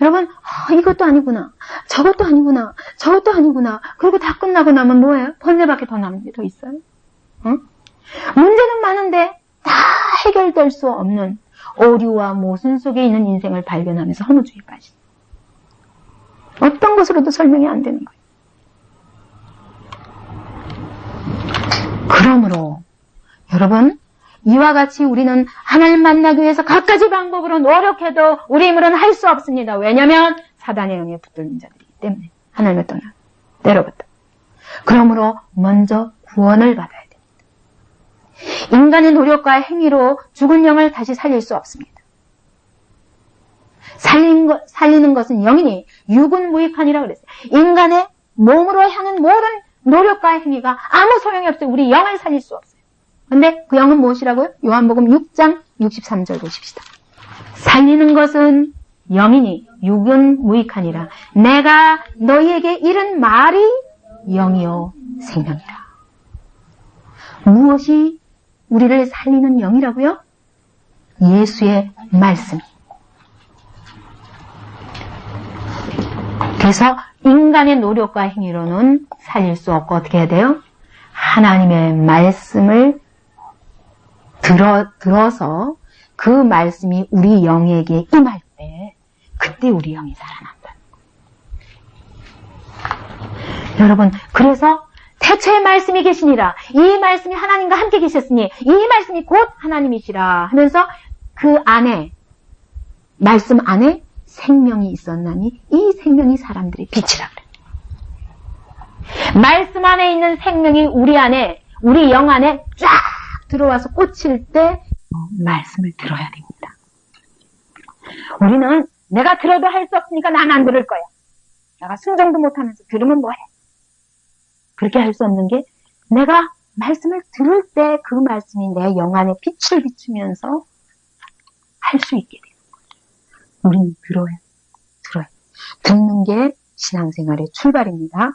여러분, 이것도 아니구나, 저것도 아니구나, 저것도 아니구나. 그리고 다 끝나고 나면 뭐예요? 번뇌밖에 더 남은 게 더 있어요. 문제는 많은데 다 해결될 수 없는 오류와 모순 속에 있는 인생을 발견하면서 허무주의에 빠지죠. 어떤 것으로도 설명이 안 되는 거예요. 그러므로 여러분, 이와 같이 우리는 하나님 만나기 위해서 갖가지 방법으로 노력해도 우리 힘으로는 할 수 없습니다. 왜냐하면 사단의 영에 붙들린 자들이기 때문에 하나님을 떠나 때로부터. 그러므로 먼저 구원을 받아야 됩니다. 인간의 노력과 행위로 죽은 영을 다시 살릴 수 없습니다. 살리는 것은 영이니 육은 무익하니라 그랬어요. 인간의 몸으로 향한 모든 노력과 행위가 아무 소용이 없어요. 우리 영을 살릴 수 없어요. 근데 그 영은 무엇이라고요? 요한복음 6장 63절 보십시다. 살리는 것은 영이니 육은 무익하니라. 내가 너희에게 이른 말이 영이요 생명이라. 무엇이 우리를 살리는 영이라고요? 예수의 말씀. 그래서 인간의 노력과 행위로는 살릴 수 없고 어떻게 해야 돼요? 하나님의 말씀을 들어서 그 말씀이 우리 영에게 임할 때 그때 우리 영이 살아난다. 여러분, 그래서 태초에 말씀이 계시니라. 이 말씀이 하나님과 함께 계셨으니 이 말씀이 곧 하나님이시라 하면서 그 안에, 말씀 안에 생명이 있었나니 이 생명이 사람들의 빛이라 그래요. 말씀 안에 있는 생명이 우리 안에, 우리 영 안에 쫙 들어와서 꽂힐 때 말씀을 들어야 됩니다. 우리는 내가 들어도 할 수 없으니까 난 안 들을 거야. 내가 순종도 못하면서 들으면 뭐해? 그렇게 할 수 없는 게 내가 말씀을 들을 때 그 말씀이 내 영 안에 빛을 비추면서 할 수 있게 돼요. 우리는 들어야. 듣는 게 신앙생활의 출발입니다.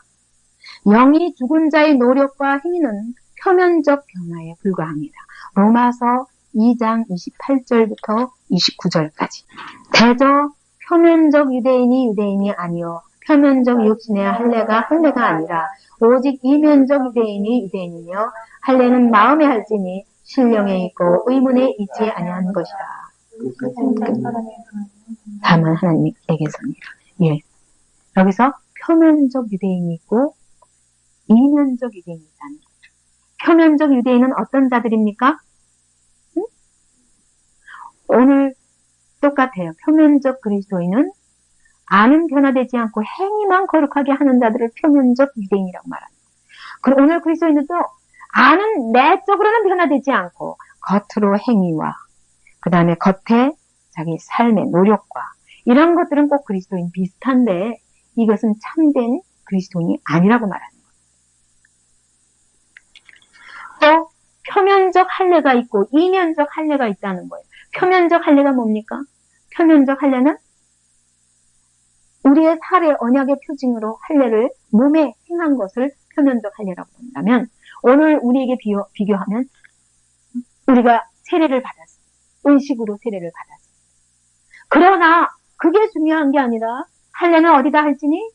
영이 죽은 자의 노력과 행위는 표면적 변화에 불과합니다. 로마서 2장 28절부터 29절까지. 대저 표면적 유대인이 아니요 표면적 육신의 할례가 아니라 오직 이면적 유대인이 유대인이며 할례는 마음에 할지니 신령에 있고 의문에 있지 아니한 것이라. 다만 하나님에게서니라. 예. 여기서 표면적 유대인이 있고 이면적 유대인이 있다는 거죠. 표면적 유대인은 어떤 자들입니까? 응? 오늘 똑같아요. 표면적 그리스도인은 안은 변화되지 않고 행위만 거룩하게 하는 자들을 표면적 유대인이라고 말합니다. 그리고 오늘 그리스도인들도 안은 내적으로는 변화되지 않고 겉으로 행위와 그 다음에 겉에 자기 삶의 노력과 이런 것들은 꼭 그리스도인 비슷한데 이것은 참된 그리스도인이 아니라고 말하는 거예요. 또 표면적 할례가 있고 이면적 할례가 있다는 거예요. 표면적 할례가 뭡니까? 표면적 할례는 우리의 살의 언약의 표징으로 할례를 몸에 행한 것을 표면적 할례라고 한다면, 오늘 우리에게 비교하면 우리가 세례를 받았어. 의식으로 세례를 받았어. 그러나 그게 중요한 게 아니라 할례는 어디다 할지니?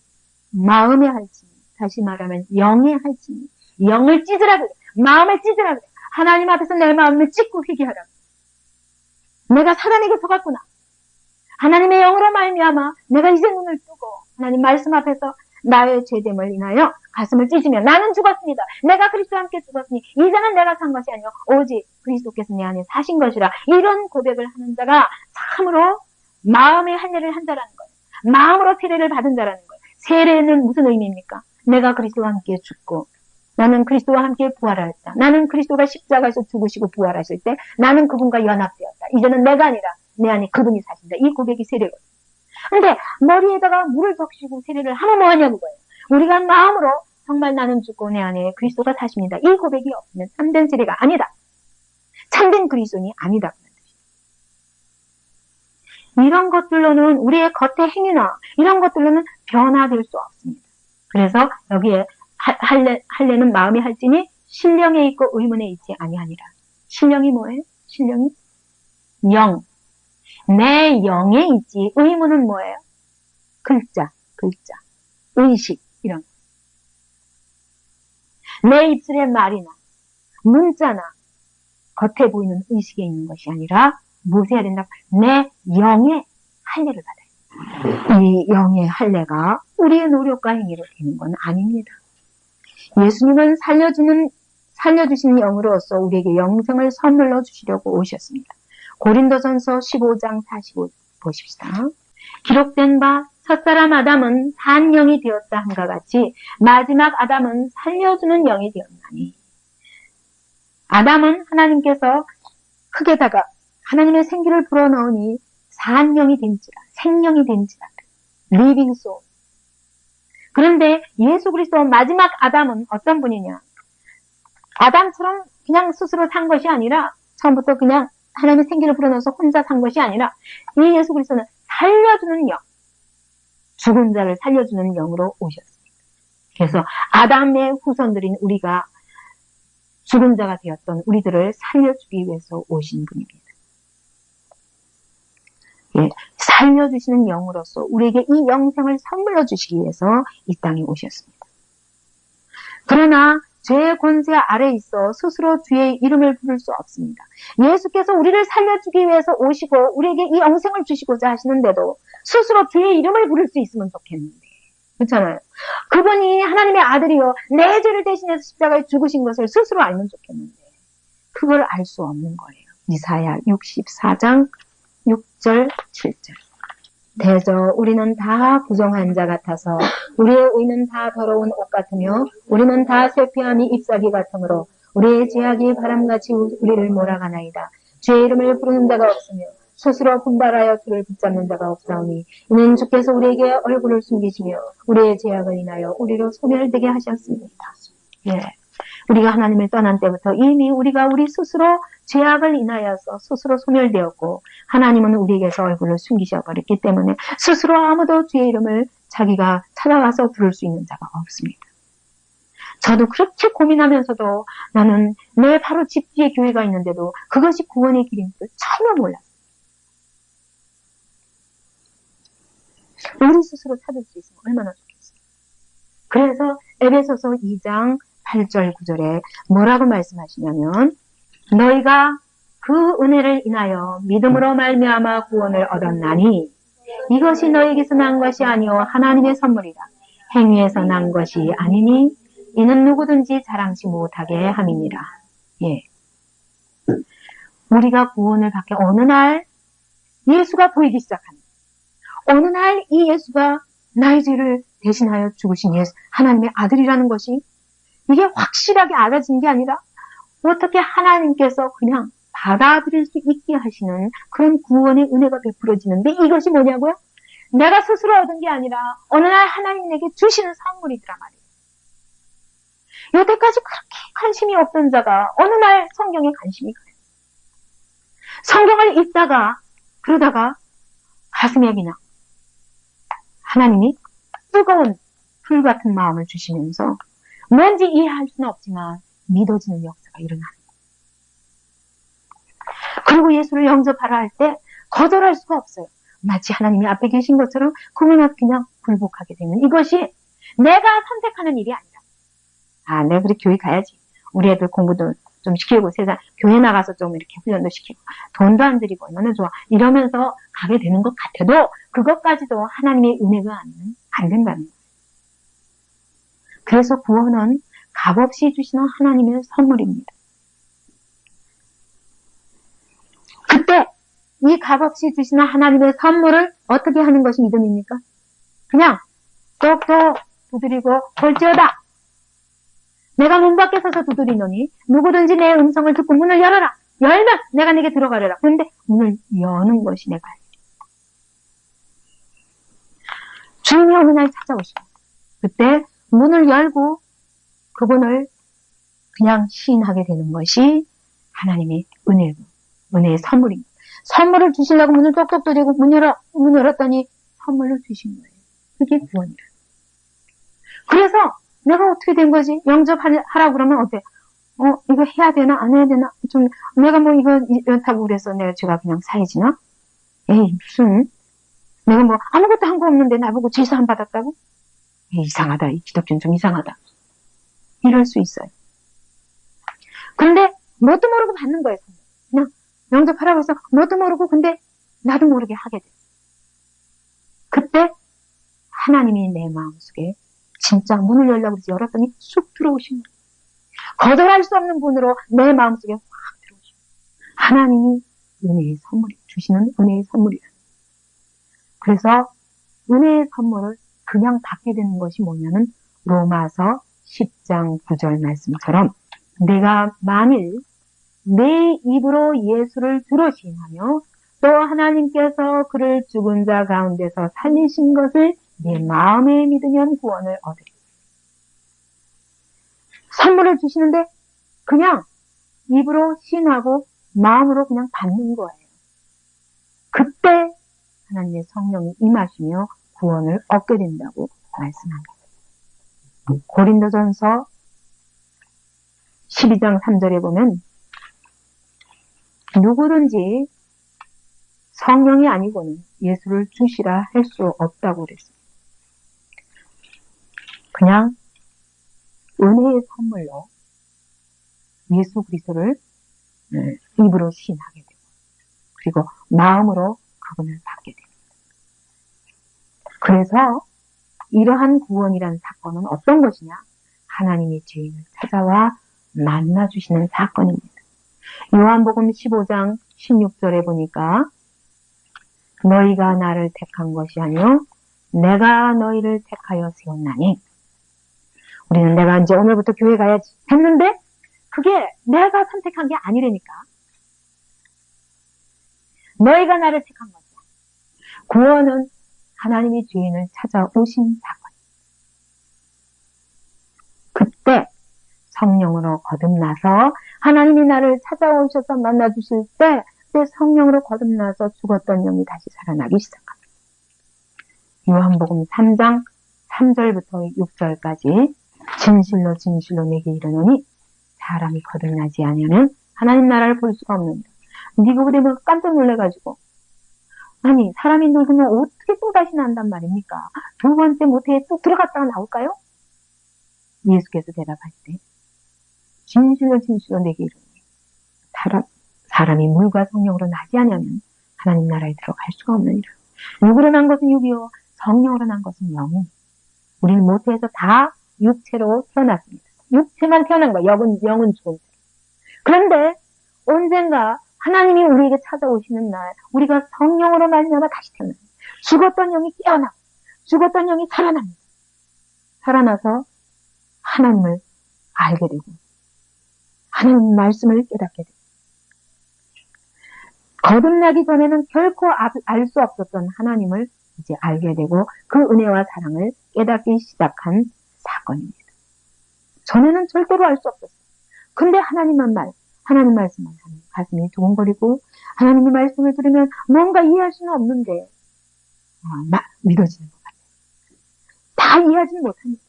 마음에 할지니. 다시 말하면 영에 할지니. 영을 찢으라 그래. 마음을 찢으라 그래. 하나님 앞에서 내 마음을 찢고 회개하라. 내가 사단에게 속았구나. 하나님의 영으로 말미암아 내가 이제 눈을 뜨고 하나님 말씀 앞에서 나의 죄됨을 인하여 가슴을 찢으며 나는 죽었습니다. 내가 그리스도와 함께 죽었으니 이제는 내가 산 것이 아니요 오직 그리스도께서 내 안에 사신 것이라. 이런 고백을 하는 자가 참으로 마음의 할례를 한 자라는 거예요. 마음으로 세례를 받은 자라는 거예요. 세례는 무슨 의미입니까? 내가 그리스도와 함께 죽고 나는 그리스도와 함께 부활하였다. 나는 그리스도가 십자가에서 죽으시고 부활하실 때 나는 그분과 연합되었다. 이제는 내가 아니라 내 안에 그분이 사신다. 이 고백이 세례거든요. 근데 머리에다가 물을 적시고 세례를 하면 뭐하냐는 거예요. 우리가 마음으로 정말 나는 죽고 내 안에 그리스도가 사십니다. 이 고백이 없으면 참된 세례가 아니다. 참된 그리스도인이 아니다. 이런 것들로는 우리의 겉의 행위나 이런 것들로는 변화될 수 없습니다. 그래서 여기에 할례는 마음에 할지니 신령에 있고 의문에 있지 아니하니라. 신령이 뭐예요? 신령이 영. 내 영에 있지. 의문은 뭐예요? 글자. 의식 이런 거. 내 입술의 말이나 문자나 겉에 보이는 의식에 있는 것이 아니라 무엇을 해야 된다? 내 영의 할례를 받아요. 이 영의 할례가 우리의 노력과 행위로 되는 건 아닙니다. 예수님은 살려주신 영으로서 우리에게 영생을 선물로 주시려고 오셨습니다. 고린도전서 15장 45 보십시다. 기록된 바 첫사람 아담은 산 영이 되었다 함과 같이 마지막 아담은 살려주는 영이 되었나니. 아담은 하나님께서 흙에다가 하나님의 생기를 불어넣으니 산 영이 된지라, 생명이 된지라, 리빙 소울. 그런데 예수 그리스도 마지막 아담은 어떤 분이냐? 아담처럼 그냥 스스로 산 것이 아니라 처음부터 그냥 하나님의 생기를 불어넣어서 혼자 산 것이 아니라 이 예수 그리스도는 살려주는 영, 죽은 자를 살려주는 영으로 오셨습니다. 그래서 아담의 후손들인 우리가 죽은 자가 되었던 우리들을 살려주기 위해서 오신 분입니다. 예, 살려주시는 영으로서 우리에게 이 영생을 선물로 주시기 위해서 이 땅에 오셨습니다. 그러나 죄의 권세 아래에 있어 스스로 주의 이름을 부를 수 없습니다. 예수께서 우리를 살려주기 위해서 오시고 우리에게 이 영생을 주시고자 하시는데도 스스로 주의 이름을 부를 수 있으면 좋겠는데, 그렇잖아요. 그분이 하나님의 아들이요 내 죄를 대신해서 십자가에 죽으신 것을 스스로 알면 좋겠는데 그걸 알 수 없는 거예요. 이사야 64장 6절 7절. 대저 우리는 다 부정한 자 같아서 우리의 의는 다 더러운 옷 같으며 우리는 다 쇠피함이 잎사귀 같으므로 우리의 죄악이 바람같이 우리를 몰아가나이다. 주의 이름을 부르는 자가 없으며 스스로 분발하여 주를 붙잡는 자가 없사오니 이는 주께서 우리에게 얼굴을 숨기시며 우리의 죄악을 인하여 우리로 소멸되게 하셨습니다. 예, 우리가 하나님을 떠난 때부터 이미 우리가 우리 스스로 죄악을 인하여서 스스로 소멸되었고 하나님은 우리에게서 얼굴을 숨기셔버렸기 때문에 스스로 아무도 주의 이름을 자기가 찾아가서 부를 수 있는 자가 없습니다. 저도 그렇게 고민하면서도 나는 내 바로 집 뒤에 교회가 있는데도 그것이 구원의 길인 줄 전혀 몰랐어요. 우리 스스로 찾을 수 있으면 얼마나 좋겠어요. 그래서 에베소서 2장 8절 9절에 뭐라고 말씀하시냐면 너희가 그 은혜를 인하여 믿음으로 말미암아 구원을 얻었나니 이것이 너희에게서 난 것이 아니요 하나님의 선물이라. 행위에서 난 것이 아니니 이는 누구든지 자랑치 못하게 함이니라. 예, 우리가 구원을 받게 어느 날 예수가 보이기 시작합니다. 어느 날 이 예수가 나의 죄를 대신하여 죽으신 예수, 하나님의 아들이라는 것이 이게 확실하게 알아진 게 아니라 어떻게 하나님께서 그냥 받아들일 수 있게 하시는 그런 구원의 은혜가 베풀어지는데 이것이 뭐냐고요? 내가 스스로 얻은 게 아니라 어느 날 하나님 내게 주시는 선물이더라 말이에요. 여태까지 그렇게 관심이 없던 자가 어느 날 성경에 관심이 가요. 성경을 읽다가 그러다가 가슴에 그냥 하나님이 뜨거운 불 같은 마음을 주시면서 뭔지 이해할 수는 없지만 믿어지는 역사가 일어나는 거예요. 그리고 예수를 영접하라 할 때 거절할 수가 없어요. 마치 하나님이 앞에 계신 것처럼 그분 앞에 그냥 굴복하게 되는 이것이 내가 선택하는 일이 아니라 내가 그래 교회 가야지. 우리 애들 공부도 좀 시키고 세상 교회 나가서 좀 이렇게 훈련도 시키고 돈도 안 들이고 얼마나 좋아 이러면서 가게 되는 것 같아도 그것까지도 하나님의 은혜가 아니면 안 된다는 거예요. 그래서 구원은 값없이 주시는 하나님의 선물입니다. 그때 이 값없이 주시는 하나님의 선물을 어떻게 하는 것이 믿음입니까? 그냥 똑똑 두드리고 볼지어다. 내가 문 밖에 서서 두드리노니 누구든지 내 음성을 듣고 문을 열어라. 열면 내가 내게 들어가려라. 그런데 문을 여는 것이 내가 할 일이에요. 주님이 어느 날 찾아오시고 그때 문을 열고 그분을 그냥 시인하게 되는 것이 하나님의 은혜의 선물입니다. 선물을 주시려고 문을 똑똑 두드리고 문 열었더니 선물을 주신 거예요. 그게 구원이에요. 그래서 내가 어떻게 된 거지? 영접하라고 그러면 어때? 이거 해야 되나? 안 해야 되나? 내가 뭐 이거 이렇다고 그래서 제가 그냥 사해지나? 에이, 무슨, 내가 뭐 아무것도 한 거 없는데 나보고 제사 안 받았다고? 에이, 이상하다. 이 기독교는 좀 이상하다. 이럴 수 있어요. 근데 뭣도 모르고 받는 거예요. 그냥 영접하라고 해서 뭣도 모르고 근데 나도 모르게 하게 돼요. 그때 하나님이 내 마음속에 진짜 문을 열려고 그래서 열었더니 쑥 들어오신 거예요. 거절할 수 없는 분으로 내 마음속에 확 들어오신 거예요. 하나님이 주시는 은혜의 선물이라는 거예요. 그래서 은혜의 선물을 그냥 받게 되는 것이 뭐냐면 로마서 10장 9절 말씀처럼 내가 만일 내 입으로 예수를 주로 시인하며 또 하나님께서 그를 죽은 자 가운데서 살리신 것을 내 마음에 믿으면 구원을 얻으리. 선물을 주시는데 그냥 입으로 시인하고 마음으로 그냥 받는 거예요. 그때 하나님의 성령이 임하시며 구원을 얻게 된다고 말씀합니다. 고린도전서 12장 3절에 보면 누구든지 성령이 아니고는 예수를 주시라 할 수 없다고 그랬습니다. 그냥 은혜의 선물로 예수 그리스도를 입으로 시인하게 되고 그리고 마음으로 그분을 받게 됩니다. 그래서 이러한 구원이라는 사건은 어떤 것이냐? 하나님의 죄인을 찾아와 만나주시는 사건입니다. 요한복음 15장 16절에 보니까 너희가 나를 택한 것이 아니요 내가 너희를 택하여 세웠나니 우리는 내가 이제 오늘부터 교회 가야지 했는데 그게 내가 선택한 게 아니라니까. 너희가 나를 택한 거죠. 구원은 하나님의 죄인을 찾아오신 사건. 그때 성령으로 거듭나서 하나님이 나를 찾아오셔서 만나주실 때 그 성령으로 거듭나서 죽었던 영이 다시 살아나기 시작합니다. 요한복음 3장 3절부터 6절까지 진실로 진실로 내게 이르노니 사람이 거듭나지 아니하면 하나님 나라를 볼 수가 없느니라. 네가 그때 뭐 깜짝 놀래가지고 아니 사람이 늙으면 어떻게 또 다시 난단 말입니까? 두 번째 모태에 또 들어갔다가 나올까요? 예수께서 대답할 때 진실로 진실로 내게 이르노니 사람이 물과 성령으로 나지 않으면 하나님 나라에 들어갈 수가 없느니라. 육으로 난 것은 육이요 성령으로 난 것은 영이. 우리는 모태에서 다 육체로 태어났습니다. 육체만 태어난 거야. 영은 존재. 그런데 언젠가 하나님이 우리에게 찾아오시는 날 우리가 성령으로 말미암아 다시 태어납니다. 죽었던 영이 깨어나고 죽었던 영이 살아납니다. 살아나서 하나님을 알게 되고 하나님 말씀을 깨닫게 되고 거듭나기 전에는 결코 알 수 없었던 하나님을 이제 알게 되고 그 은혜와 사랑을 깨닫기 시작한 사건입니다. 전에는 절대로 알 수 없었어요. 근데 하나님 말씀만 하면 가슴이 두근거리고 하나님의 말씀을 들으면 뭔가 이해할 수는 없는데 믿어지는 것 같아요. 다 이해하지는 못합니다.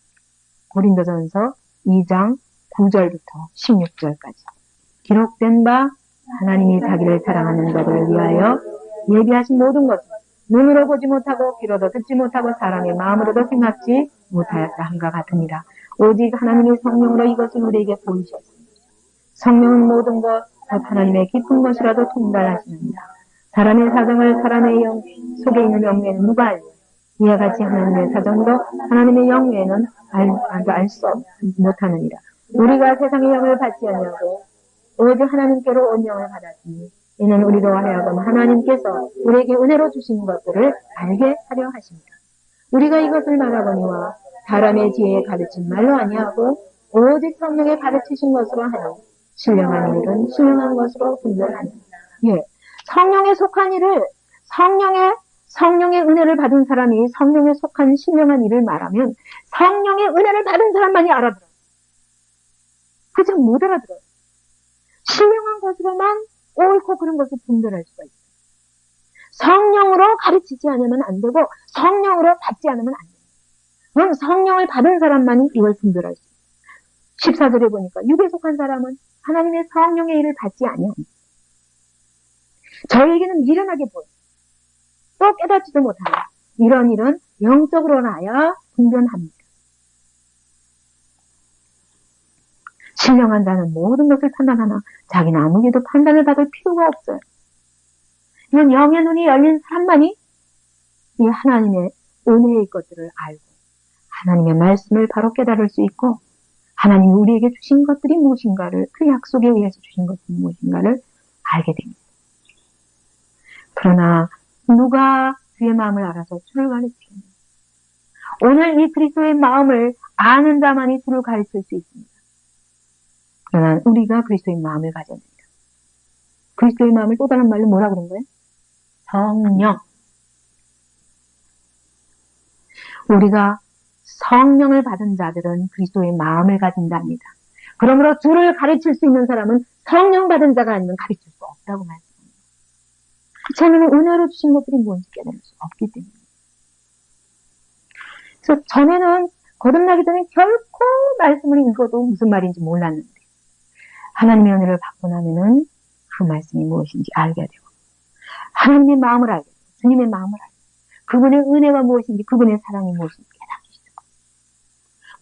고린도전서 2장 9절부터 16절까지 기록된 바 하나님이 자기를 사랑하는 자들을 위하여 예비하신 모든 것을 눈으로 보지 못하고 귀로도 듣지 못하고 사람의 마음으로도 생각지 못하였다 함과 같으니라. 오직 하나님의 성령으로 이것을 우리에게 보이셨습니다. 성령은 모든 것, 곧 하나님의 깊은 것이라도 통달하시느니라. 사람의 사정을 사람의 영 속에 있는 영에는 누가 알고 이와 같이 하나님의 사정도 하나님의 영에는 알 수 못하느니라. 우리가 세상의 영을 받지 않냐고 오직 하나님께로 온 영을 받았으니 이는 우리로 하여금 하나님께서 우리에게 은혜로 주신 것들을 알게 하려 하십니다. 우리가 이것을 말하거니와 사람의 지혜에 가르친 말로 아니하고 오직 성령에 가르치신 것으로 하니 신령한 일은 신령한 것으로 분별하니. 예, 성령에 속한 일을 성령의 은혜를 받은 사람이 성령에 속한 신령한 일을 말하면 성령의 은혜를 받은 사람만이 알아들어요. 그저 못 알아들어요. 신령한 것으로만 옳고 그런 것을 분별할 수가 있어요. 성령으로 가르치지 않으면 안 되고 성령으로 받지 않으면 안 돼요. 그럼 성령을 받은 사람만이 이걸 분별할 수 있어요. 14절에 보니까 육에 속한 사람은 하나님의 성령의 일을 받지 아니합니다. 저에게는 미련하게 보여요. 또 깨닫지도 못합니다. 이런 일은 영적으로나야 분별합니다. 신령한 자는 모든 것을 판단하나 자기는 아무개도 판단을 받을 필요가 없어요. 이건 영의 눈이 열린 사람만이 이 하나님의 은혜의 것들을 알고 하나님의 말씀을 바로 깨달을 수 있고 하나님이 우리에게 주신 것들이 무엇인가를 그 약속에 의해서 주신 것들이 무엇인가를 알게 됩니다. 그러나 누가 주의 마음을 알아서 주를 가르치겠느냐. 오늘 이 그리스도의 마음을 아는 자만이 주를 가르칠 수 있습니다. 그러나 우리가 그리스도의 마음을 가져야 됩니다. 그리스도의 마음을 또 다른 말로 뭐라 그런 거예요? 성령. 우리가 성령을 받은 자들은 그리스도의 마음을 가진 자입니다. 그러므로 주를 가르칠 수 있는 사람은 성령 받은 자가 아니면 가르칠 수 없다고 말씀합니다. 저는 은혜로 주신 것들이 뭔지 깨달을 수 없기 때문에. 그래서 전에는 거듭나기 전에 결코 말씀을 읽어도 무슨 말인지 몰랐는데 하나님의 은혜를 받고 나면은 그 말씀이 무엇인지 알게 되고 하나님의 마음을 알게 되고 주님의 마음을 알게 되고 그분의 은혜가 무엇인지 그분의 사랑이 무엇인지 깨닫기 시작합니다.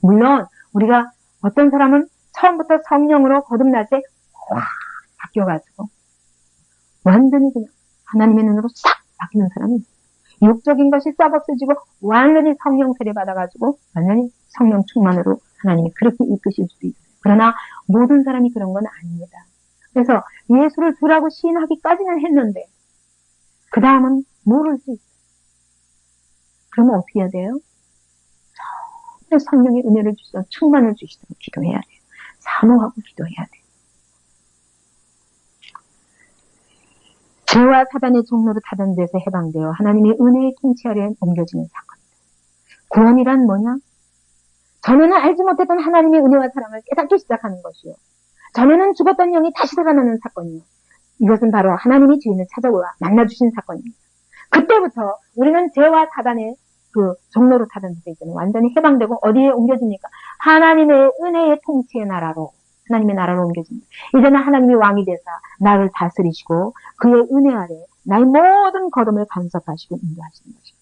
물론 우리가 어떤 사람은 처음부터 성령으로 거듭날 때 확 바뀌어가지고 완전히 그냥 하나님의 눈으로 싹 바뀌는 사람이 육적인 것이 싹 없어지고 완전히 성령 세례 받아가지고 완전히 성령 충만으로 하나님이 그렇게 이끄실 수도 있어요. 그러나 모든 사람이 그런 건 아닙니다. 그래서 예수를 주라고 시인하기까지는 했는데 그 다음은 모를 수 있어요. 그러면 어떻게 해야 돼요? 성령의 은혜를 주시도록 충만을 주시도록 기도해야 돼요. 사모하고 기도해야 돼요. 죄와 사단의 종로로 타던 데서 해방되어 하나님의 은혜의 통치 아래 옮겨지는 사건입니다. 구원이란 뭐냐? 전에는 알지 못했던 하나님의 은혜와 사랑을 깨닫기 시작하는 것이요. 전에는 죽었던 영이 다시 살아나는 사건이요. 이것은 바로 하나님이 주인을 찾아와 만나주신 사건입니다. 그때부터 우리는 죄와 사단의 그 종로로 타던 데서 이제는 완전히 해방되고 어디에 옮겨집니까? 하나님의 은혜의 통치의 나라로, 하나님의 나라로 옮겨집니다. 이제는 하나님이 왕이 되사 나를 다스리시고 그의 은혜 아래 나의 모든 걸음을 간섭하시고 인도하시는 것입니다.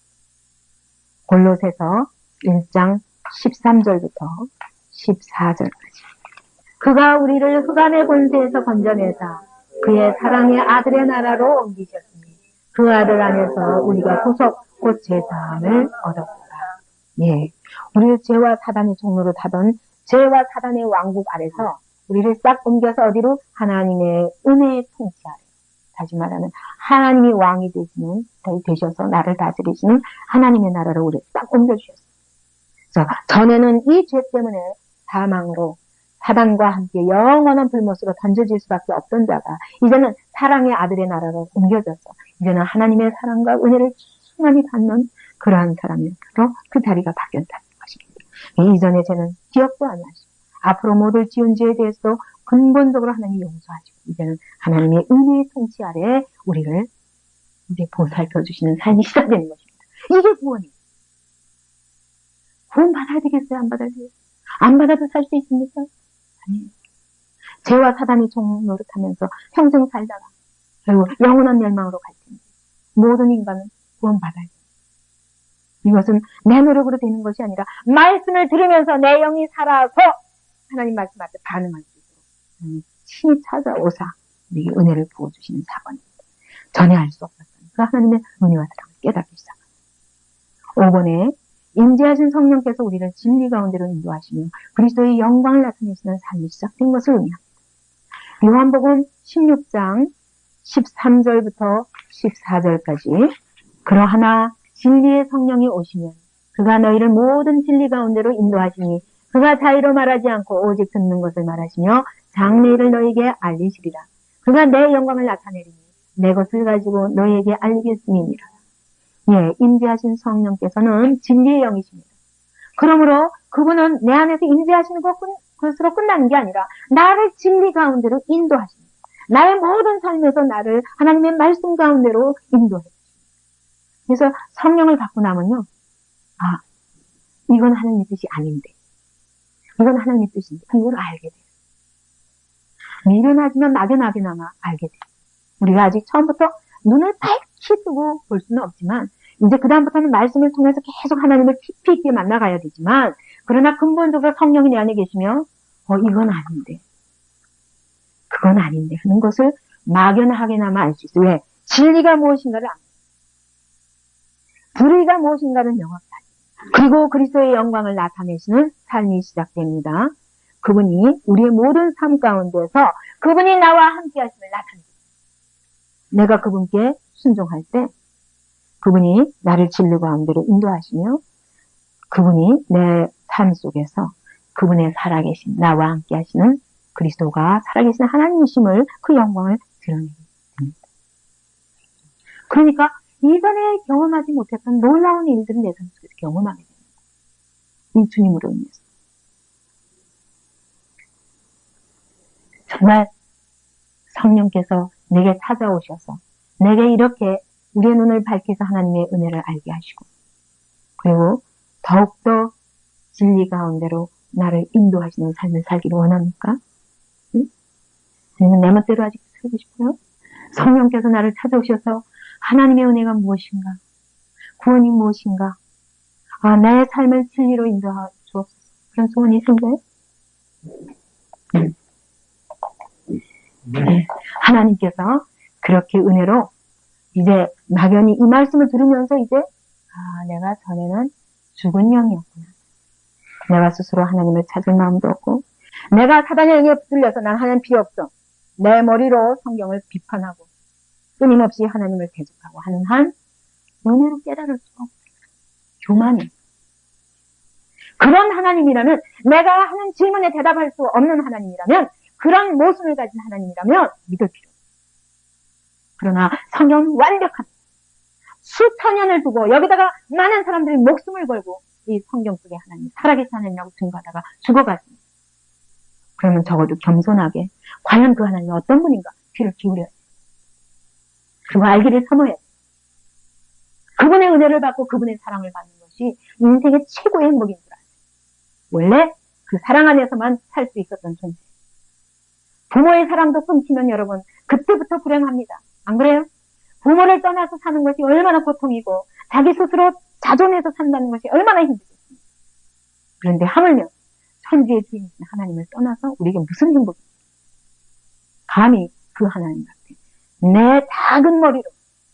골로새서 1장 13절부터 14절까지. 그가 우리를 흑암의 권세에서 건져내사 그의 사랑의 아들의 나라로 옮기셨으니 그 아들 안에서 우리가 구속 곧 제사함을 얻었다. 예, 우리를 죄와 사단의 종로로 타던 죄와 사단의 왕국 아래서 우리를 싹 옮겨서 어디로? 하나님의 은혜의 통치 아래. 다시 말하면 하나님이 왕이 되셔서 나를 다스리시는 하나님의 나라로 우리를 싹 옮겨주셨어요. 그래서 전에는 이 죄 때문에 사망으로 사단과 함께 영원한 불못으로 던져질 수밖에 없던 자가 이제는 사랑의 아들의 나라로 옮겨져서 이제는 하나님의 사랑과 은혜를 충만히 받는 그러한 사람으로 그 자리가 바뀌었다는 것입니다. 이전의 죄는 기억도 안 하시고 앞으로 모두 지은 죄에 대해서도 근본적으로 하나님이 용서하시고 이제는 하나님의 은혜의 통치 아래 우리를 이제 보살펴 주시는 삶이 시작되는 것입니다. 이게 구원이에요. 구원 받아야 되겠어요? 안 받아야 되겠어요? 안 받아도 살 수 있습니까? 아니에요. 죄와 사단이 종 노릇하면서 평생 살다가 결국 영원한 멸망으로 갈 텐데 모든 인간은 구원 받아야 돼요. 이것은 내 노력으로 되는 것이 아니라 말씀을 들으면서 내 영이 살아서 하나님 말씀 앞에 반응할 수 있도록 신이 찾아오사 우리에게 은혜를 부어주시는 사건입니다. 전에 알 수 없었던 그 하나님의 은혜와 사랑을 깨닫기 시작합니다. 5번에 임재하신 성령께서 우리를 진리 가운데로 인도하시며 그리스도의 영광을 나타내시는 삶이 시작된 것을 의미합니다. 요한복음 16장 13절부터 14절까지 그러하나 진리의 성령이 오시면 그가 너희를 모든 진리 가운데로 인도하시니 그가 자의로 말하지 않고 오직 듣는 것을 말하시며 장래일을 너희에게 알리시리라. 그가 내 영광을 나타내리니 내 것을 가지고 너희에게 알리겠음이니라. 예, 임재하신 성령께서는 진리의 영이십니다. 그러므로 그분은 내 안에서 임재하시는 것으로 끝나는 게 아니라 나를 진리 가운데로 인도하십니다. 나의 모든 삶에서 나를 하나님의 말씀 가운데로 인도해 주십니다. 그래서 성령을 받고 나면요, 아, 이건 하나님의 뜻이 아닌데, 이건 하나님의 뜻인데, 그걸 알게 돼요. 미련하지만 막연하게나마 알게 돼요. 우리가 아직 처음부터 눈을 밝히 뜨고 볼 수는 없지만 이제 그 다음부터는 말씀을 통해서 계속 하나님을 깊이 있게 만나가야 되지만 그러나 근본적으로 성령이 내 안에 계시면 이건 아닌데 그건 아닌데 하는 것을 막연하게나마 알 수 있어요. 왜? 진리가 무엇인가를 압니다. 불의가 무엇인가를 명확히 알죠. 그리고 그리스도의 영광을 나타내시는 삶이 시작됩니다. 그분이 우리의 모든 삶 가운데서 그분이 나와 함께 하심을 나타냅니다. 내가 그분께 순종할 때 그분이 나를 진리 가운데로 인도하시며 그분이 내 삶 속에서 그분의 살아계신 나와 함께 하시는 그리스도가 살아계신 하나님이심을 그 영광을 드러내게 됩니다. 그러니까 이전에 경험하지 못했던 놀라운 일들을 내 삶 속에서 경험하게 됩니다. 이 주님으로 인해서. 정말 성령께서 내게 찾아오셔서 내게 이렇게 우리의 눈을 밝혀서 하나님의 은혜를 알게 하시고 그리고 더욱더 진리 가운데로 나를 인도하시는 삶을 살기를 원합니까? 응? 아니면 내 멋대로 아직 살고 싶어요? 성령께서 나를 찾아오셔서 하나님의 은혜가 무엇인가? 구원이 무엇인가? 내 삶을 진리로 인도하 주옵소서. 그런 소원이 생겨요? 네. 하나님께서 그렇게 은혜로 이제 막연히 이 말씀을 들으면서 이제 내가 전에는 죽은 영이었구나. 내가 스스로 하나님을 찾을 마음도 없고 내가 사단의 영에 붙들려서 난 하나님 필요 없어. 내 머리로 성경을 비판하고 끊임없이 하나님을 대적하고 하는 한 은혜로 깨달을 수가 없어요. 교만이. 그런 하나님이라면 내가 하는 질문에 대답할 수 없는 하나님이라면 그런 모습을 가진 하나님이라면 믿을 필요 없어요. 그러나 성경은 완벽한 수천 년을 두고 여기다가 많은 사람들이 목숨을 걸고 이 성경 속에 하나님 살아계신 하나님이라고 증거하다가 죽어갔습니다. 그러면 적어도 겸손하게 과연 그 하나님이 어떤 분인가 귀를 기울여야 돼요. 그리고 알기를 사모해야 돼요. 그분의 은혜를 받고 그분의 사랑을 받는 것이 인생의 최고의 행복인 줄 알아요. 원래 그 사랑 안에서만 살 수 있었던 존재. 부모의 사랑도 끊기면 여러분 그때부터 불행합니다. 안 그래요? 부모를 떠나서 사는 것이 얼마나 고통이고 자기 스스로 자존해서 산다는 것이 얼마나 힘들겠습니까? 그런데 하물며 천지의 주인이신 하나님을 떠나서 우리에게 무슨 행복입니까? 감히 그 하나님 앞에 내 작은 머리로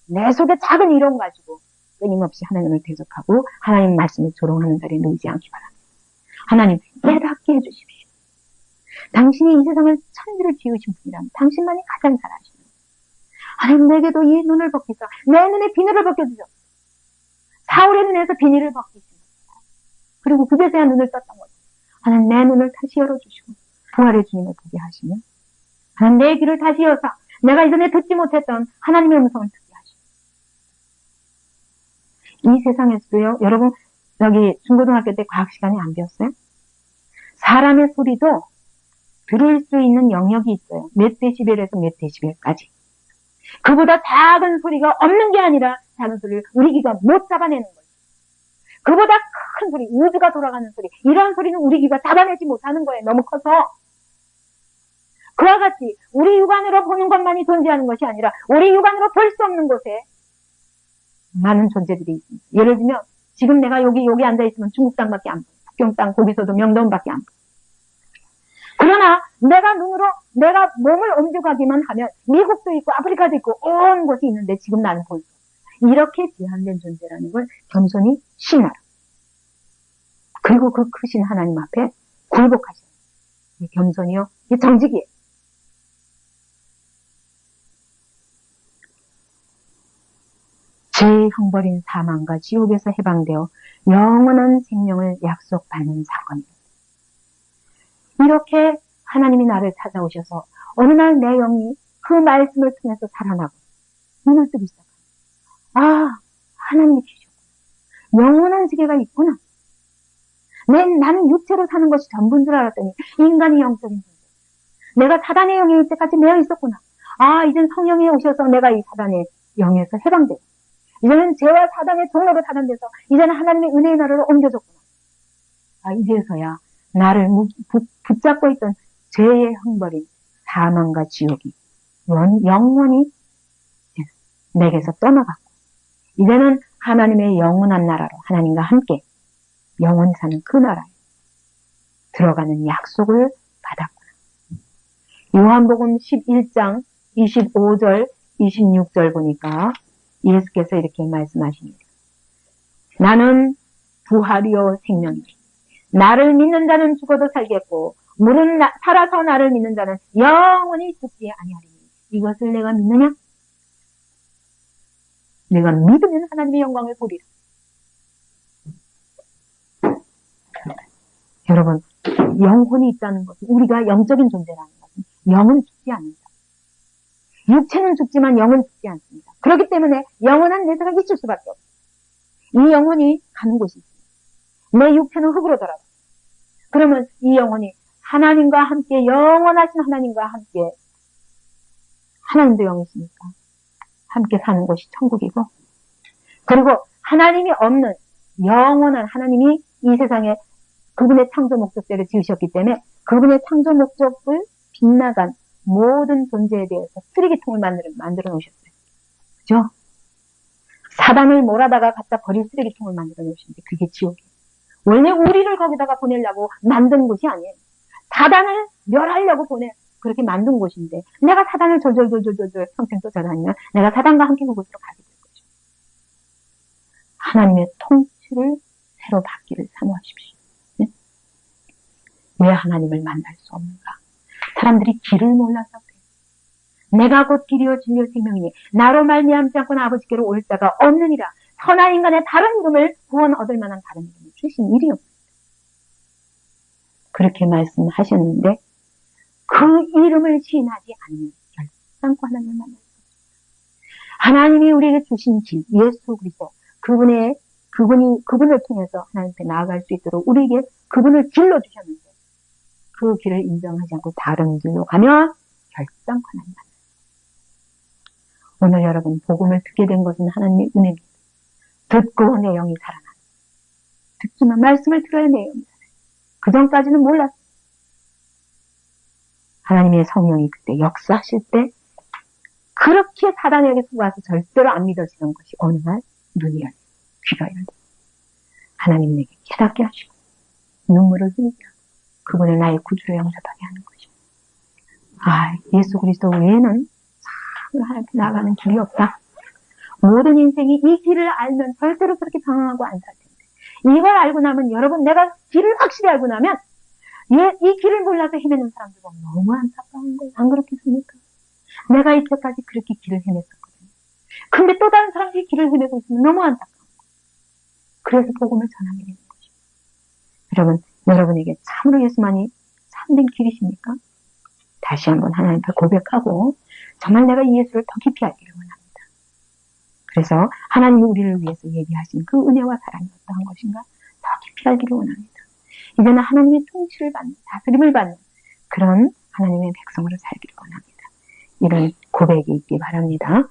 내 속에 작은 이론 가지고 끊임없이 하나님을 대적하고 하나님 말씀을 조롱하는 자리에 놓이지 않기 바랍니다. 하나님 깨닫게 해주십시오. 당신이 이 세상을 천지를 지으신 분이라면 당신만이 가장 잘 아시는 하나님 내게도 이 눈을 벗기사 내 눈에 비늘을 벗겨주죠. 사울의 눈에서 비닐을 벗기십니다. 그리고 그제서야 눈을 떴던 거죠. 하나님 내 눈을 다시 열어주시고 부활의 주님을 보게 하시며 하나님 내 귀를 다시 여서 내가 이전에 듣지 못했던 하나님의 음성을 듣게 하시고 이 세상에서도요. 여러분 여기 중고등학교 때 과학 시간에 안 배웠어요? 사람의 소리도 들을 수 있는 영역이 있어요. 몇 데시벨에서 몇 데시벨까지. 그보다 작은 소리가 없는 게 아니라 작은 소리를 우리 귀가 못 잡아내는 거죠. 그보다 큰 소리, 우주가 돌아가는 소리, 이런 소리는 우리 귀가 잡아내지 못하는 거예요. 너무 커서. 그와 같이 우리 육안으로 보는 것만이 존재하는 것이 아니라 우리 육안으로 볼 수 없는 곳에 많은 존재들이 있습니다. 예를 들면 지금 내가 여기 앉아있으면 중국 땅밖에 안 보여. 북경 땅, 거기서도 명동밖에 안 보여. 그러나 내가 눈으로 내가 몸을 옮겨가기만 하면 미국도 있고 아프리카도 있고 온 곳이 있는데 지금 나는 볼 수 없어. 이렇게 제한된 존재라는 걸 겸손히 신하라. 그리고 그 크신 하나님 앞에 굴복하시라. 이 겸손이요, 이 정직이에요. 죄의 형벌인 사망과 지옥에서 해방되어 영원한 생명을 약속받는 사건입니다. 이렇게 하나님이 나를 찾아오셔서 어느 날 내 영이 그 말씀을 통해서 살아나고 눈을 뜨기 시작합니다. 아, 하나님이 계셨구나. 영원한 세계가 있구나. 나는 육체로 사는 것이 전부인 줄 알았더니 인간이 영적인 존재. 내가 사단의 영에 이때까지 매여 있었구나. 아, 이젠 성령이 오셔서 내가 이 사단의 영에서 해방되고 이제는 죄와 사단의 종로로 사단돼서 이제는 하나님의 은혜의 나라로 옮겨졌구나. 아, 이제서야 나를 붙잡고 있던 죄의 형벌인 사망과 지옥이 영원히 내게서 떠나갔고 이제는 하나님의 영원한 나라로 하나님과 함께 영원히 사는 그 나라에 들어가는 약속을 받았구나. 요한복음 11장 25절 26절 보니까 예수께서 이렇게 말씀하십니다. 나는 부활이요 생명이요. 나를 믿는 자는 죽어도 살겠고 물은 살아서 나를 믿는 자는 영원히 죽지 아니하리니 이것을 내가 믿느냐? 내가 믿으면 하나님의 영광을 보리라. 여러분, 영혼이 있다는 것은 우리가 영적인 존재라는 것은 영은 죽지 않는다. 육체는 죽지만 영은 죽지 않습니다. 그렇기 때문에 영원한 내세가 있을 수밖에 없어요. 이 영혼이 가는 곳이 있습니다. 내 육체는 흙으로 돌아가. 그러면 이 영혼이 하나님과 함께 영원하신 하나님과 함께 하나님도 영이시니까 함께 사는 곳이 천국이고 그리고 하나님이 없는 영원한 하나님이 이 세상에 그분의 창조 목적대로 지으셨기 때문에 그분의 창조 목적을 빗나간 모든 존재에 대해서 쓰레기통을 만들어 놓으셨어요. 그죠? 사단을 몰아다가 갖다 버릴 쓰레기통을 만들어 놓으셨는데 그게 지옥이에요. 원래 우리를 거기다가 보내려고 만든 곳이 아니에요. 사단을 멸하려고 그렇게 만든 곳인데 내가 사단을 졸졸 평생 쫓아다니면 내가 사단과 함께 그곳으로 가게 될 거죠. 하나님의 통치를 새로 받기를 사모하십시오. 네? 왜 하나님을 만날 수 없는가? 사람들이 길을 몰라서 그래요. 내가 곧 길이요 진리요 생명이니 나로 말미암지 않고는 아버지께로 올 자가 없느니라. 선한 인간의 다른 이름을 구원 얻을 만한 다른 이름을 주신 일이 없습니다. 그렇게 말씀하셨는데 그 이름을 시인하지 않으면 결단코 하나님을 만날 수 없습니다. 하나님이 우리에게 주신 길, 예수 그리스도, 그분을 통해서 하나님 앞에 나아갈 수 있도록 우리에게 그분을 길로 주셨는데 그 길을 인정하지 않고 다른 길로 가면 결단코 하나님 만날 수 없습니다. 오늘 여러분 복음을 듣게 된 것은 하나님의 은혜입니다. 듣고 내 영이 살아나. 듣지만 말씀을 들어야 내 영이 살아요. 그 전까지는 몰랐어요. 하나님의 성령이 그때 역사하실 때 그렇게 사단에게 속아서 절대로 안 믿어지던 것이 어느 날 눈이 열리고 귀가 열리고 하나님 내게 깨닫게 하시고 눈물을 흘리게 하고 그분을 나의 구주로 영접하게 하는 것입니다. 아, 예수 그리스도 외에는 참 하나님께 나아가는 길이 없다. 모든 인생이 이 길을 알면 절대로 그렇게 방황하고 안 살 텐데 이걸 알고 나면 여러분 내가 길을 확실히 알고 나면 이 길을 몰라서 헤매는 사람들 보면 너무 안타까운 거예요. 안 그렇겠습니까? 내가 이때까지 그렇게 길을 헤맸었거든요. 근데 또 다른 사람들이 길을 헤매고 있으면 너무 안타까운 거예요. 그래서 복음을 전하게 되는 것입니다. 여러분에게 참으로 예수만이 참된 길이십니까? 다시 한번 하나님 앞에 고백하고 정말 내가 이 예수를 더 깊이 알기를 원합니다. 그래서 하나님이 우리를 위해서 얘기하신 그 은혜와 사랑이 어떠한 것인가 더 깊이 알기를 원합니다. 이제는 하나님의 통치를 받는, 다스림을 받는 그런 하나님의 백성으로 살기를 원합니다. 이런 고백이 있기 바랍니다.